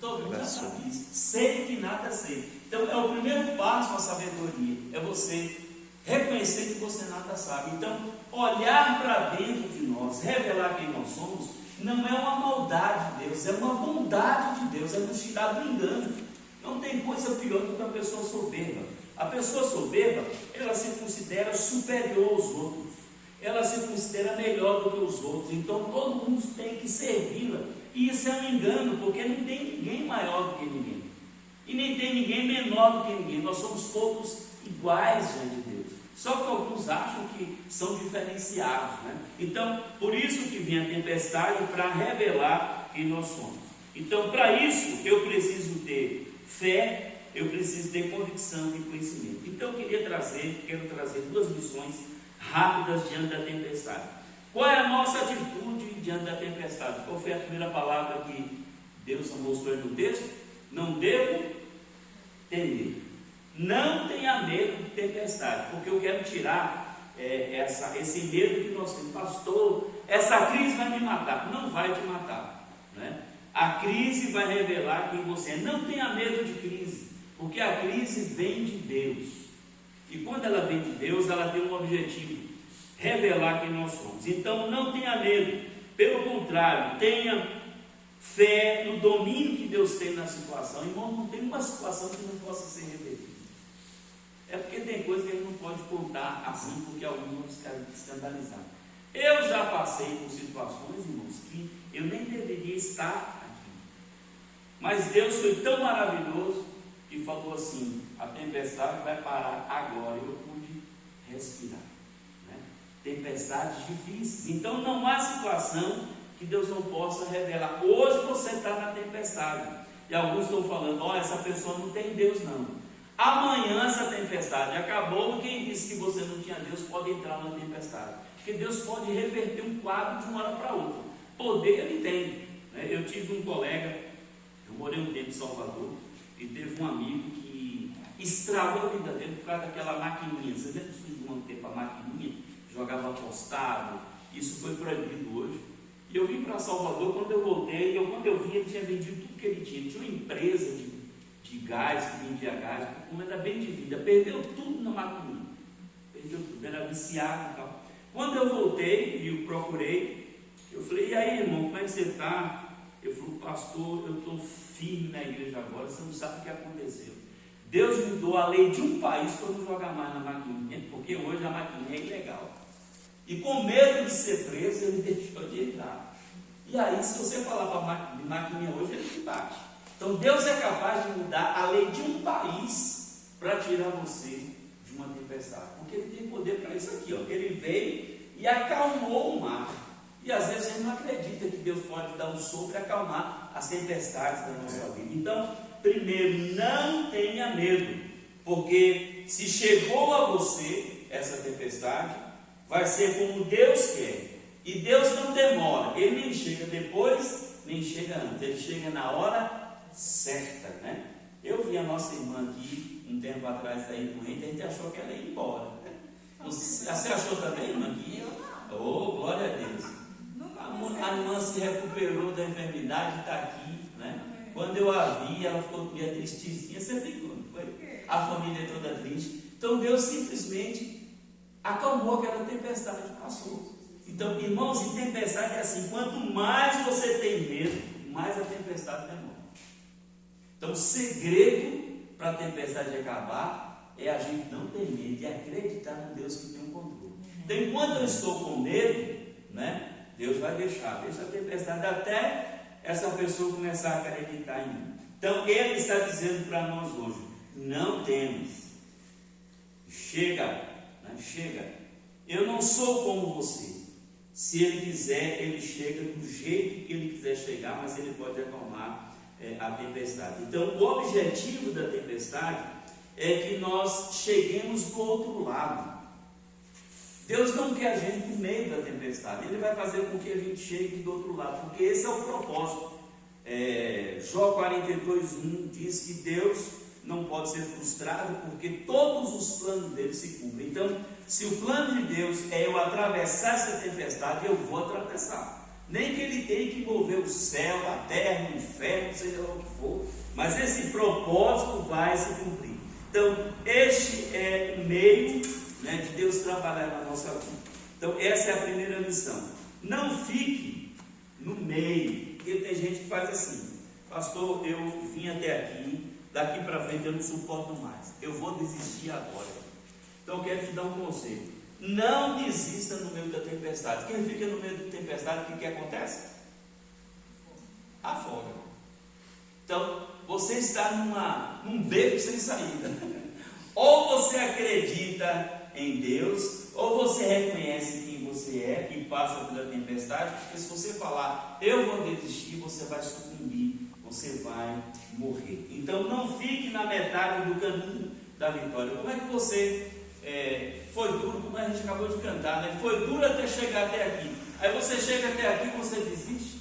todo mundo já sabe isso, sei que nada sei. Então, é o primeiro passo à sabedoria, é você reconhecer que você nada sabe. Então, olhar para dentro de nós, revelar quem nós somos, não é uma maldade de Deus, é uma bondade de Deus, é nos tirar do engano. Não tem coisa pior do que uma pessoa soberba. A pessoa soberba, ela se considera superior aos outros, ela se considera melhor do que os outros, então todo mundo tem que servi-la. E isso é um engano, porque não tem ninguém maior do que ninguém, e nem tem ninguém menor do que ninguém. Nós somos todos iguais diante de Deus, só que alguns acham que são diferenciados, né? Então, por isso que vem a tempestade, para revelar quem nós somos. Então, para isso, eu preciso ter fé, eu preciso ter convicção e conhecimento. Então, eu quero trazer 2 lições rápidas diante da tempestade. Qual é a nossa atitude diante da tempestade? Qual foi a primeira palavra que Deus mostrou no texto? Não devo temer. Não tenha medo de tempestade, porque eu quero tirar esse medo que nós temos. Pastor, essa crise vai me matar. Não vai te matar. né? A crise vai revelar quem você é. Não tenha medo de crise, porque a crise vem de Deus. E quando ela vem de Deus, ela tem um objetivo: revelar quem nós somos. Então não tenha medo, pelo contrário, tenha fé no domínio que Deus tem na situação. Irmão, não tem uma situação que não possa ser revertida. É porque tem coisa que a gente não pode contar assim, porque alguns vão ficar escandalizados. Eu já passei por situações, irmãos, que eu nem deveria estar aqui. Mas Deus foi tão maravilhoso e falou assim: a tempestade vai parar agora. Eu pude respirar, né? Tempestades difíceis. Então não há situação que Deus não possa revelar. Hoje você está na tempestade, e alguns estão falando: ó, essa pessoa não tem Deus não. Amanhã essa tempestade acabou, e quem disse que você não tinha Deus pode entrar na tempestade, porque Deus pode reverter um quadro de uma hora para outra. Poder Ele tem, né? Eu tive um colega, eu morei um tempo em Salvador, e teve um amigo que estragou a vida dele por causa daquela maquininha. Você lembra de um tempo a maquininha? Jogava apostado. Isso foi proibido hoje. E eu vim para Salvador. Quando eu voltei, quando eu vi, ele tinha vendido tudo que ele tinha. Ele tinha uma empresa de gás, que vendia gás, como era bem de vida. Perdeu tudo na maquininha. Perdeu tudo, era viciado e tal. Quando eu voltei e o procurei, eu falei: e aí, irmão, como é que você está? Eu falei: pastor, eu estou firme na igreja agora, você não sabe o que aconteceu. Deus mudou a lei de um país para não jogar mais na maquininha, porque hoje a maquininha é ilegal. E com medo de ser preso, ele deixou de entrar. E aí, se você falar para a maquininha hoje, ele te bate. Então Deus é capaz de mudar a lei de um país para tirar você de uma tempestade, porque Ele tem poder para isso aqui, ó. Ele veio e acalmou o mar. E às vezes a gente não acredita que Deus pode dar um sopro e acalmar as tempestades da nossa vida. Então, primeiro, não tenha medo, porque se chegou a você essa tempestade, vai ser como Deus quer. E Deus não demora, Ele nem chega depois, nem chega antes, Ele chega na hora certa, né? Eu vi a nossa irmã aqui um tempo atrás aí doente, a gente achou que ela ia embora, né? Você achou também, irmã? Oh, glória a Deus. A irmã se recuperou da enfermidade, está aqui, né? Quando eu a vi, ela ficou meio tristezinha. Você ficou, não foi? A família toda triste. Então Deus simplesmente acalmou aquela tempestade que passou. Então, irmãos, e tempestade é assim: quanto mais você tem medo, mais a tempestade demora. Então, o segredo para a tempestade acabar é a gente não ter medo e acreditar no Deus que tem o controle. Então, enquanto eu estou com medo, né? Deus vai deixa a tempestade até essa pessoa começar a acreditar em mim. Então Ele está dizendo para nós hoje: não temas, chega, né? Chega. Eu não sou como você. Se Ele quiser, Ele chega do jeito que Ele quiser chegar, mas Ele pode acalmar a tempestade. Então o objetivo da tempestade é que nós cheguemos do outro lado. Deus não quer a gente no meio da tempestade, Ele vai fazer com que a gente chegue do outro lado, porque esse é o propósito. Jó 42:1 diz que Deus não pode ser frustrado, porque todos os planos dele se cumprem. Então, se o plano de Deus é eu atravessar essa tempestade, eu vou atravessar. Nem que Ele tenha que mover o céu, a terra, o inferno, seja lá o que for, mas esse propósito vai se cumprir. Então, este é o meio, né, de Deus trabalhar na nossa vida. Então essa é a primeira lição. Não fique no meio, porque tem gente que faz assim: pastor, eu vim até aqui, daqui para frente eu não suporto mais, eu vou desistir agora. Então eu quero te dar um conselho: não desista no meio da tempestade. Quem fica no meio da tempestade, o que acontece? Afoga. Então você está num beco sem saída. Ou você acredita em Deus, ou você reconhece quem você é e passa pela tempestade, porque se você falar eu vou desistir, você vai sucumbir, você vai morrer. Então não fique na metade do caminho da vitória. Como é que você foi duro, como a gente acabou de cantar, né? Foi duro até chegar até aqui. Aí você chega até aqui e você desiste,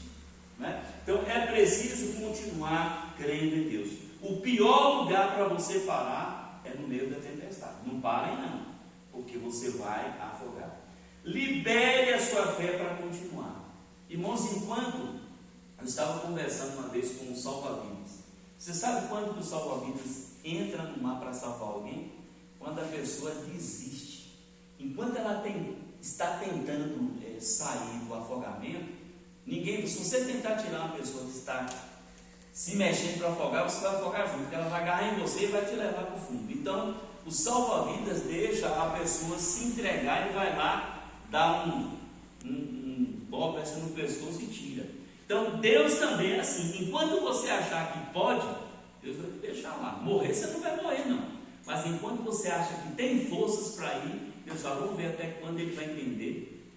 né? Então é preciso continuar crendo em Deus. O pior lugar para você parar é no meio da tempestade. Não parem não, porque você vai afogar. Libere a sua fé para continuar. Irmãos, enquanto Eu estava conversando uma vez com um salva-vidas. Você sabe quando que o salva-vidas entra no mar para salvar alguém? Quando a pessoa desiste. Enquanto ela está tentando sair do afogamento, se você tentar tirar uma pessoa que está se mexendo para afogar, você vai afogar junto, porque ela vai agarrar em você e vai te levar para o fundo. Então, o salva-vidas deixa a pessoa se entregar e vai lá dar um golpe assim no pescoço e tira. Então, Deus também é assim. Enquanto você achar que pode, Deus vai te deixar lá. Morrer, você não vai morrer, não. Mas enquanto você acha que tem forças para ir, Deus fala, vamos ver até quando ele vai entender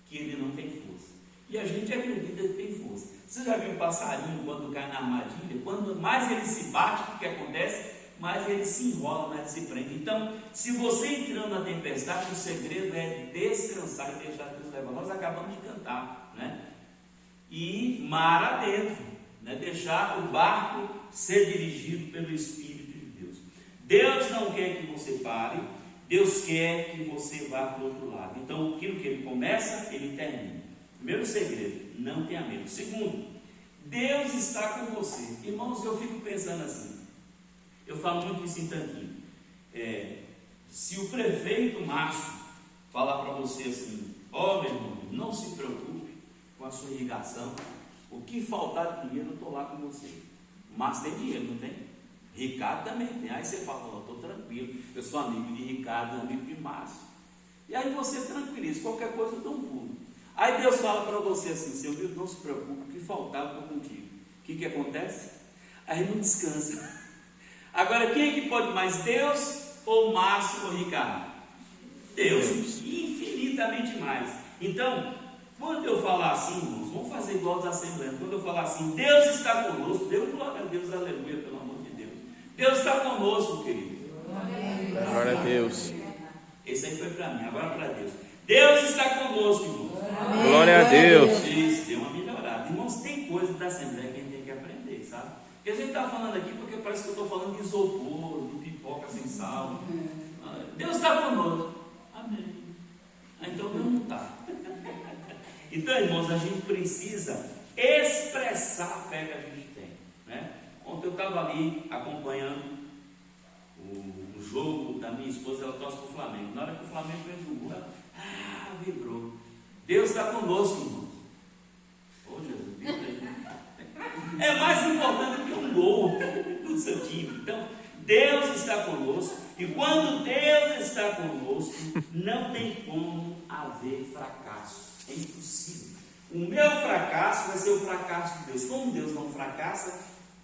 que ele não tem força. E a gente acredita que tem força. Você já viu um passarinho quando cai na armadilha? Quando mais ele se bate, o que acontece? Mais ele se enrola, mais ele se prende. Então, se você entrando na tempestade, o segredo é descansar e deixar Deus levar. Nós acabamos de cantar, né? E mar adentro, né? Deixar o barco ser dirigido pelo Espírito de Deus. Deus não quer que você pare, Deus quer que você vá para o outro lado. Então, aquilo que ele começa, ele termina. Primeiro segredo, não tenha medo. Segundo, Deus está com você. Irmãos, eu fico pensando assim, eu falo muito isso em Tanquinho. Se o prefeito Márcio falar para você assim, ó meu irmão, não se preocupe com a sua irrigação, o que faltar de dinheiro eu estou lá com você. O Márcio tem dinheiro, não tem? Ricardo também tem. Aí você fala, ó, estou tranquilo, eu sou amigo de Ricardo, amigo de Márcio. E aí você tranquiliza, qualquer coisa eu dou um pulo. Aí Deus fala para você assim, seu filho, não se preocupe, o que faltar eu estou contigo. O que acontece? Aí não descansa. Agora, quem é que pode mais, Deus ou Márcio ou Ricardo? Deus, infinitamente mais. Então, quando eu falar assim, irmãos, vamos fazer igual os assembleianos. Quando eu falar assim, Deus está conosco, Deus, glória a Deus, aleluia, pelo amor de Deus. Deus está conosco, querido.
Glória a Deus.
Esse aí foi para mim, agora para Deus. Deus está conosco, irmãos.
Glória a Deus.
Isso, deu uma melhorada. Irmãos, tem coisa da Assembleia que a gente tem que aprender, sabe? E a gente está falando aqui porque parece que eu estou falando de isopor, de pipoca sem sal. Deus está conosco. Amém. Então Deus não está. Então, irmãos, a gente precisa expressar a fé que a gente tem, né? Ontem eu estava ali acompanhando o jogo da minha esposa, ela torce para o Flamengo. Na hora que o Flamengo fez o gol, ela vibrou. Deus está conosco, irmãos. Ô Jesus, vibra aí. É mais importante do que um gol do seu time. Então, Deus está conosco. E quando Deus está conosco, não tem como haver fracasso. É impossível. O meu fracasso vai ser o fracasso de Deus. Como Deus não fracassa,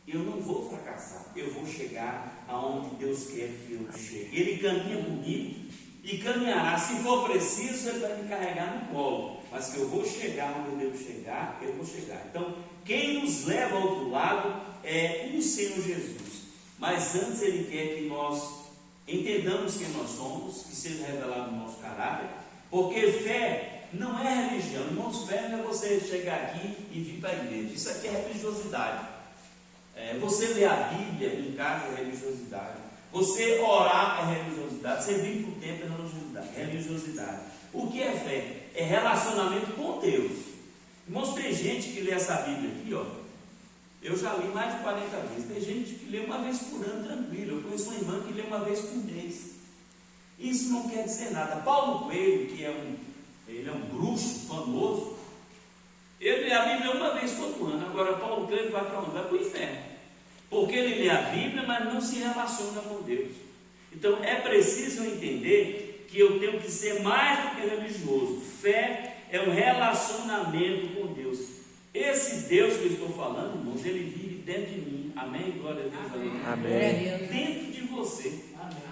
eu não vou fracassar. Eu vou chegar aonde Deus quer que eu chegue. Ele caminha comigo e caminhará. Se for preciso, Ele vai me carregar no colo. Mas que eu vou chegar onde eu devo chegar, eu vou chegar. Então, quem nos leva ao outro lado é o Senhor Jesus. Mas antes Ele quer que nós entendamos quem nós somos, que seja revelado o nosso caráter, porque fé não é religião. Irmãos, fé não é você chegar aqui e vir para a igreja. Isso aqui é religiosidade. Você ler a Bíblia em casa é religiosidade. Você orar é religiosidade. Você vir para o templo é religiosidade. O que é fé? É relacionamento com Deus. Irmãos, tem gente que lê essa Bíblia aqui, ó. Eu já li mais de 40 vezes. Tem gente que lê uma vez por ano tranquilo. Eu conheço uma irmã que lê uma vez por mês. Isso não quer dizer nada. Paulo Coelho, que ele é um bruxo famoso, ele lê a Bíblia uma vez por ano. Agora Paulo Coelho vai para onde? Vai para o inferno. Porque ele lê a Bíblia, mas não se relaciona com Deus. Então é preciso entender que eu tenho que ser mais do que religioso. Fé é um relacionamento com Deus. Esse Deus que eu estou falando, irmãos, ele vive dentro de mim. Amém? Glória a Deus.
Amém.
Amém. Dentro de você.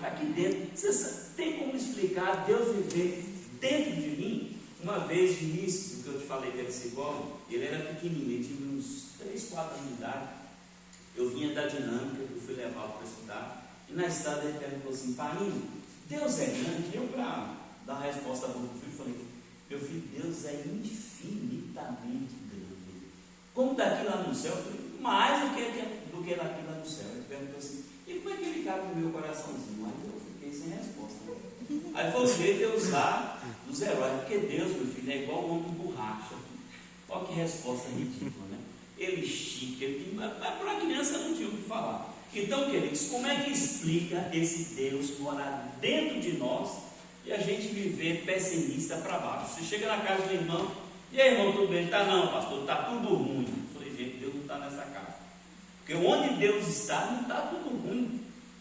Aqui dentro. Você tem como explicar Deus viver dentro de mim? Uma vez, no início do que eu te falei que era psicólogo, ele era pequenininho, ele tinha uns 3, 4 anos de idade. Eu vinha da dinâmica, eu fui levá-lo para estudar. E na estrada ele perguntou assim, pai, Deus é grande? Eu, para dar a resposta para o filho, falei, meu filho, Deus é infinitamente grande. Como daqui lá no céu? Eu falei, mais do que daqui lá no céu. Ele perguntou assim, e como é que ele cabe no meu coraçãozinho? Aí eu fiquei sem resposta. Aí foi o jeito de eu usar dos heróis, porque Deus, meu filho, é igual o homem borracha. Olha que resposta ridícula, né? ele estica, mas para a criança não tinha o que falar. Então, queridos, como é que explica esse Deus morar dentro de nós e a gente viver pessimista para baixo? Você chega na casa do irmão, e aí, irmão, tudo bem? Tá não, pastor, tá tudo ruim. Eu falei, gente, Deus não está nessa casa. Porque onde Deus está, não está tudo ruim.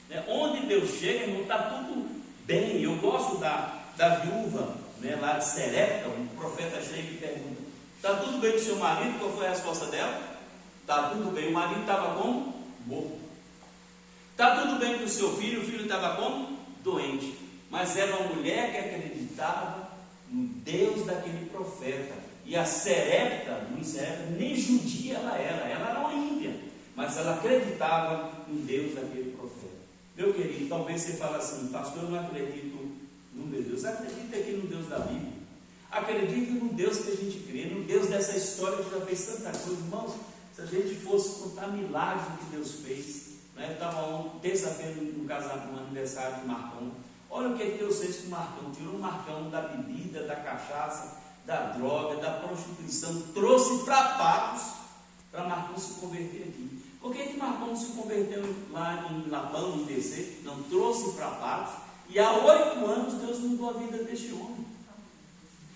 Né? Onde Deus chega, irmão, está tudo bem. Eu gosto da viúva, né, lá de Serepta, um profeta chega e pergunta: está tudo bem com o seu marido? Qual foi a resposta dela? Está tudo bem. O marido estava como? Morto. Está tudo bem com o seu filho? O filho estava como? Doente. Mas era uma mulher que acreditava no Deus daquele profeta. E a Serepta, nem judia ela era uma índia, mas ela acreditava no Deus daquele profeta. Meu querido, talvez você fale assim: pastor, eu não acredito no meu Deus. Acredita aqui no Deus da Bíblia. Acredita no Deus que a gente crê, no Deus dessa história que já fez tanta coisa. Irmãos, se a gente fosse contar milagres do que Deus fez, né? Eu estava terça-feira no aniversário de Marcão. Olha o que Deus fez com o Marcão. Tirou o Marcão da bebida, da cachaça, da droga, da prostituição, trouxe para Patos, para Marcão se converter aqui. Por que Marcão se converteu lá em Lapão, em DC? Não, trouxe para Patos, e há 8 anos Deus mudou a vida deste homem.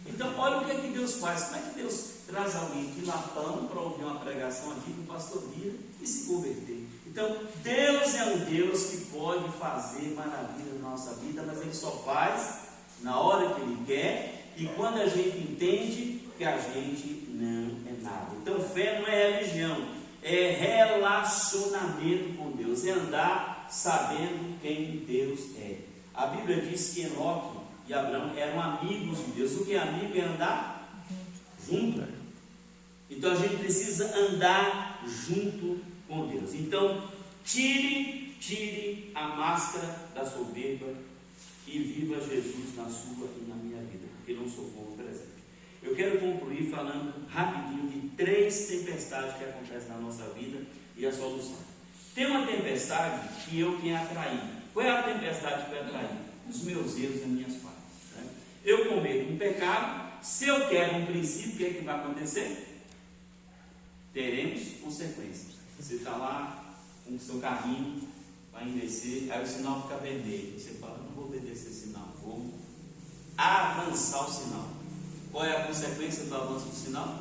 Então, olha o que Deus faz. Como é que Deus traz alguém de Lapão para ouvir uma pregação aqui com o pastor Bira e se converter? Então, Deus é um Deus que pode fazer maravilha na nossa vida, mas Ele só faz na hora que Ele quer e quando a gente entende que a gente não é nada. Então, fé não é religião, é relacionamento com Deus, é andar sabendo quem Deus é. A Bíblia diz que Enoque e Abraão eram amigos de Deus. O que é amigo é andar junto. Então a gente precisa andar junto com Deus. Então tire a máscara da soberba e viva Jesus na sua e na minha vida, porque não sou povo presente. Eu quero concluir falando rapidinho de 3 tempestades que acontecem na nossa vida e a solução. Tem uma tempestade que eu tenho atraído. Qual é a tempestade que eu atraí? Os meus erros e as minhas falhas. Né? Eu cometo um pecado. Se eu quero um princípio, o que é que vai acontecer? Teremos consequências. Você está lá com o seu carrinho, vai descer, aí o sinal fica vermelho. Você fala: não vou obedecer esse sinal, vou avançar o sinal. Qual é a consequência do avanço do sinal?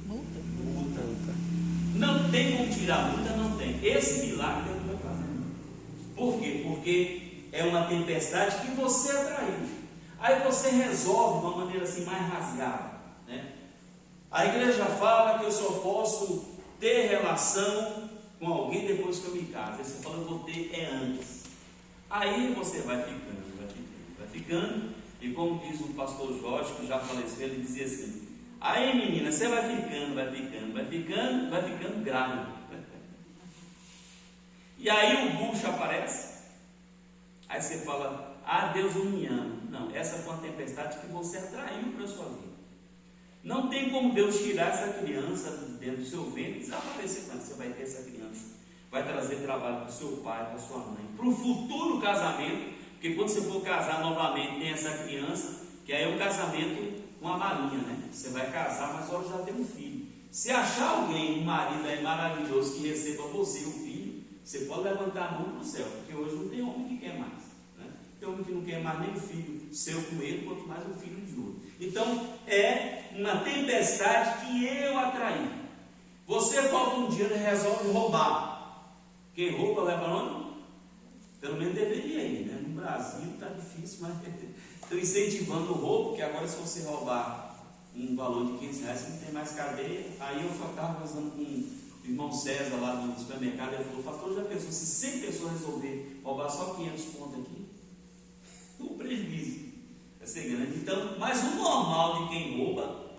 Multa. Não tem como tirar a multa, não tem. Esse milagre Deus vai fazer. Por quê? Porque é uma tempestade que você atraiu. Aí você resolve de uma maneira assim mais rasgada, né? A igreja fala que eu só posso ter relação com alguém depois que eu me caso. Aí você fala: eu vou ter antes. Aí você vai ficando, e como diz o pastor Jorge, que já faleceu, ele dizia assim: aí menina, você vai ficando grávida. E aí o bucho aparece. Aí você fala: ah, Deus não me ama. Não, essa foi uma tempestade que você atraiu para a sua vida. Não tem como Deus tirar essa criança dentro do seu ventre e desaparecer. Não, você vai ter essa criança, vai trazer trabalho para o seu pai, para a sua mãe, para o futuro casamento. Porque quando você for casar novamente, tem essa criança, que aí é um casamento com a marinha, né? Você vai casar, mas hoje já tem um filho. Se achar alguém, um marido aí maravilhoso que receba você, o filho, você pode levantar a mão para o céu, porque hoje não tem homem que quer mais, né? Tem homem que não quer mais nem o filho seu com ele, quanto mais o filho de outro. Então é uma tempestade que eu atraí. Você falta um dia e resolve roubar. Quem rouba leva onde? Pelo menos deveria ir, né? No Brasil está difícil, mas estou incentivando o roubo, porque agora se você roubar um valor de R$15, você não tem mais cadeia. Aí eu estava conversando com o irmão César lá no supermercado, ele falou: pastor, já pensou se 100 pessoas resolver roubar só 500 pontos aqui? O prejuízo vai ser grande. Então, mas o normal de quem rouba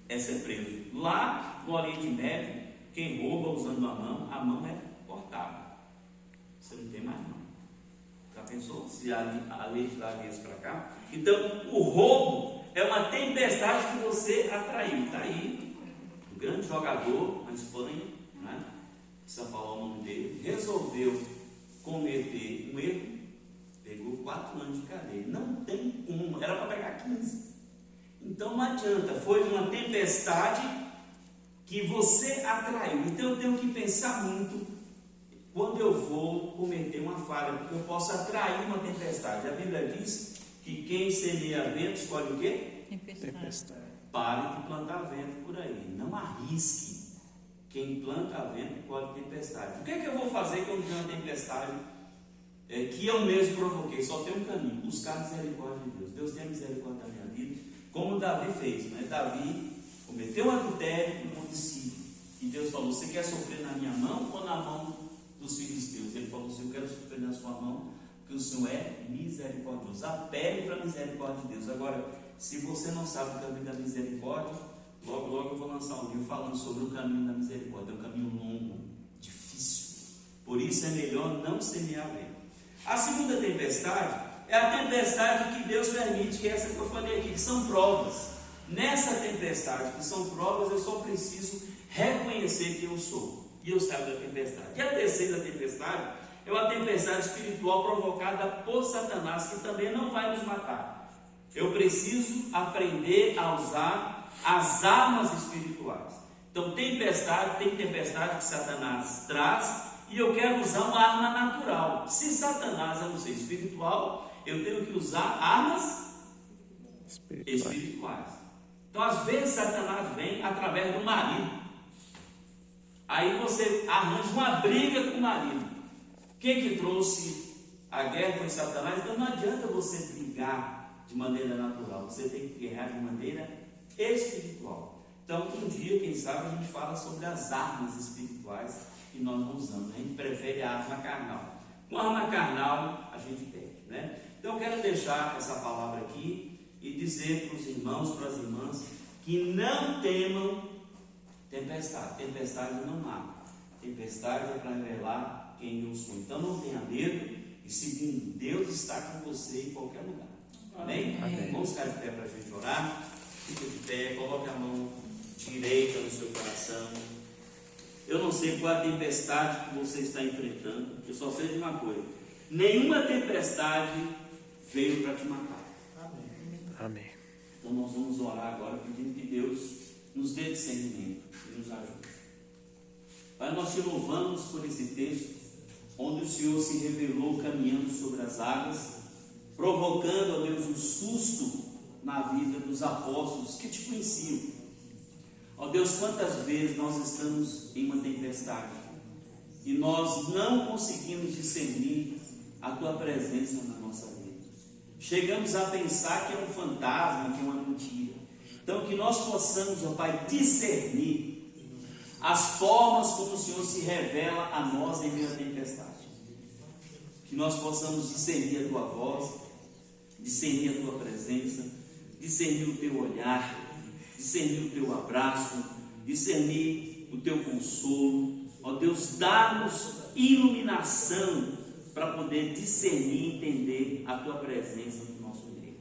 é ser preso. Lá no Oriente Médio, quem rouba usando a mão é cortada. Você não tem mais mão. Já pensou se a lei traria isso para cá? Então, o roubo é uma tempestade que você atraiu. Está aí, um grande jogador na Espanha, né? Precisa falar o nome dele, resolveu cometer um erro, pegou 4 anos de cadeia. Não tem como, era para pegar 15. Então não adianta, foi uma tempestade que você atraiu. Então eu tenho que pensar muito quando eu vou cometer uma falha, porque eu posso atrair uma tempestade. A Bíblia diz que quem semeia ventos colhe o quê?
Tempestade.
Pare de plantar vento por aí, não arrisque. Quem planta vento colhe tempestade. O que é que eu vou fazer quando tem uma tempestade que eu mesmo provoquei? Só tem um caminho: buscar a misericórdia de Deus. Deus tem a misericórdia da minha vida, como Davi fez, né? Davi cometeu um adultério e um homicídio, e Deus falou: você quer sofrer na minha mão ou na mão dos filisteus? Ele falou assim: eu quero sofrer na sua mão, porque o Senhor é misericordioso. Apele para a misericórdia de Deus. Agora, se você não sabe o caminho da misericórdia, logo eu vou lançar um livro falando sobre o caminho da misericórdia. É um caminho longo, difícil, por isso é melhor não semear vento. A segunda tempestade é a tempestade que Deus permite, que é essa que eu falei aqui, que são provas. Nessa tempestade, que são provas, eu só preciso reconhecer que eu sou, e eu saio da tempestade. E a terceira tempestade é uma tempestade espiritual provocada por Satanás, que também não vai nos matar. Eu preciso aprender a usar as armas espirituais. Então tem tempestade que Satanás traz, e eu quero usar uma arma natural. Se Satanás é um ser espiritual, eu tenho que usar armas espirituais. Então às vezes Satanás vem através do marido. Aí você arranja uma briga com o marido. Quem que trouxe a guerra foi Satanás. Então não adianta você brigar de maneira natural, você tem que guerrear de maneira espiritual. Então um dia, quem sabe, a gente fala sobre as armas espirituais que nós não usamos. A gente prefere a arma carnal. Com a arma carnal a gente perde, né? Então eu quero deixar essa palavra aqui e dizer para os irmãos, para as irmãs, que não temam tempestade. Tempestade não mata. Tempestade é para revelar quem eu sou. Então não tenha medo, e segundo, Deus está com você em qualquer lugar. Amém?
Amém.
Vamos ficar de pé para a gente orar. Fica de pé, coloque a mão direita no seu coração. Eu não sei qual é a tempestade que você está enfrentando, eu só sei de uma coisa: nenhuma tempestade veio para te matar.
Amém.
Então nós vamos orar agora pedindo que Deus nos dê discernimento e nos ajude. Pai, nós te louvamos por esse texto, onde o Senhor se revelou caminhando sobre as águas, provocando, ó Deus, um susto na vida dos apóstolos que te conheciam. Ó Deus, quantas vezes nós estamos em uma tempestade e nós não conseguimos discernir a tua presença na nossa vida. Chegamos a pensar que é um fantasma, que é uma mentira. Então que nós possamos, ó Pai, discernir as formas como o Senhor se revela a nós em meio à tempestade. Que nós possamos discernir a tua voz, discernir a tua presença, discernir o teu olhar, discernir o teu abraço, discernir o teu consolo. Ó Deus, dá-nos iluminação para poder discernir e entender a tua presença no nosso meio.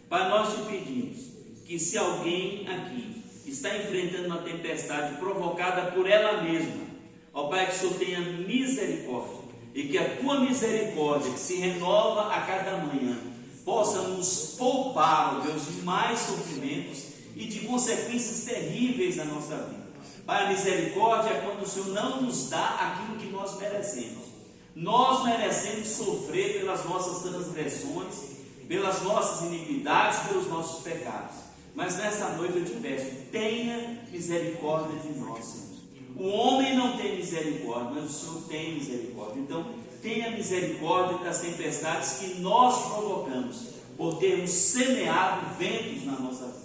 Pai, nós te pedimos que, se alguém aqui está enfrentando uma tempestade provocada por ela mesma, ó Pai, que o Senhor tenha misericórdia, e que a tua misericórdia, que se renova a cada manhã, possa nos poupar, ó Deus, de mais sofrimentos e de consequências terríveis na nossa vida. Pai, a misericórdia é quando o Senhor não nos dá aquilo que nós merecemos. Nós merecemos sofrer pelas nossas transgressões, pelas nossas iniquidades, pelos nossos pecados. Mas nessa noite eu te peço, tenha misericórdia de nós, Senhor. O homem não tem misericórdia, mas o Senhor tem misericórdia. Então, tenha misericórdia das tempestades que nós provocamos, por termos semeado ventos na nossa vida.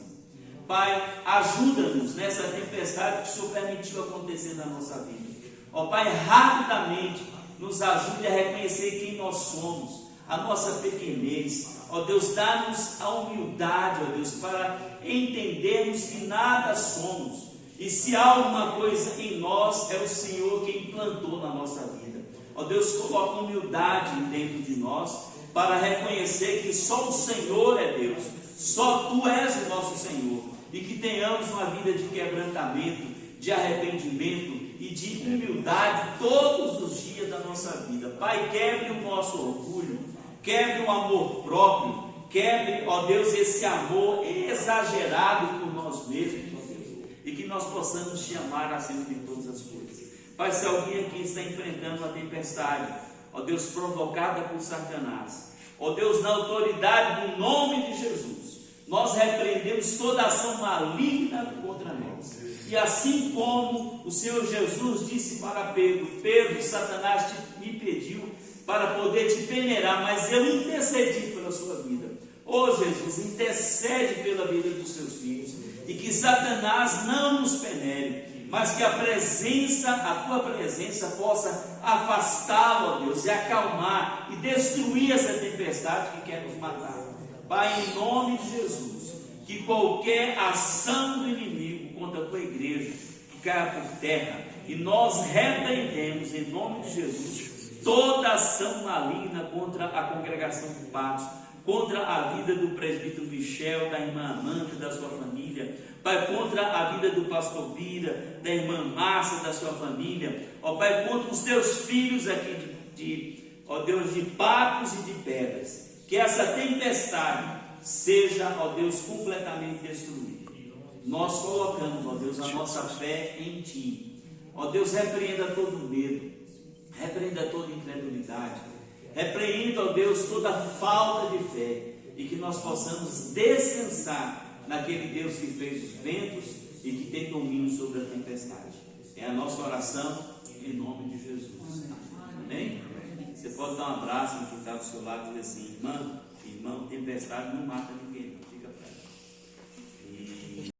Pai, ajuda-nos nessa tempestade que o Senhor permitiu acontecer na nossa vida. Ó Pai, rapidamente nos ajude a reconhecer quem nós somos, a nossa pequenez. Ó Deus, dá-nos a humildade, ó Deus, para entendermos que nada somos. E se há alguma coisa em nós, é o Senhor quem plantou na nossa vida. Ó Deus, coloca humildade dentro de nós, para reconhecer que só o Senhor é Deus, só Tu és o nosso Senhor, e que tenhamos uma vida de quebrantamento, de arrependimento e de humildade todos os dias da nossa vida. Pai, quebre o nosso orgulho, quebre o amor próprio, quebre, ó Deus, esse amor exagerado por nós mesmos, ó Deus, e que nós possamos te amar acima de todas as coisas. Pai, se alguém aqui está enfrentando uma tempestade, ó Deus, provocada por Satanás, ó Deus, na autoridade do nome de Jesus, nós repreendemos toda ação maligna contra nós. E assim como o Senhor Jesus disse para Pedro: Pedro, Satanás me pediu para poder te peneirar, mas eu intercedi pela sua vida. Ó Jesus, intercede pela vida dos seus filhos, e que Satanás não nos peneire, mas que a tua presença possa afastá-lo, ó Deus, e acalmar e destruir essa tempestade que quer nos matar. Pai, em nome de Jesus, que qualquer ação do inimigo contra a tua igreja que caia por terra, e nós repreendemos em nome de Jesus toda ação maligna contra a congregação de Patos, contra a vida do presbítero Michel, da irmã Amanda, da sua família, Pai, contra a vida do pastor Bira, da irmã Márcia, da sua família, ó Pai, contra os teus filhos aqui ó Deus, de Patos e de Pedras, que essa tempestade seja, ó Deus, completamente destruída. Nós colocamos, ó Deus, a nossa fé em Ti. Ó Deus, repreenda todo medo, repreenda toda incredulidade, repreenda, ó Deus, toda falta de fé, e que nós possamos descansar naquele Deus que fez os ventos e que tem domínio sobre a tempestade. É a nossa oração em nome de Jesus. Amém? Você pode dar um abraço no que está do seu lado e dizer assim: irmão, tempestade não mata ninguém.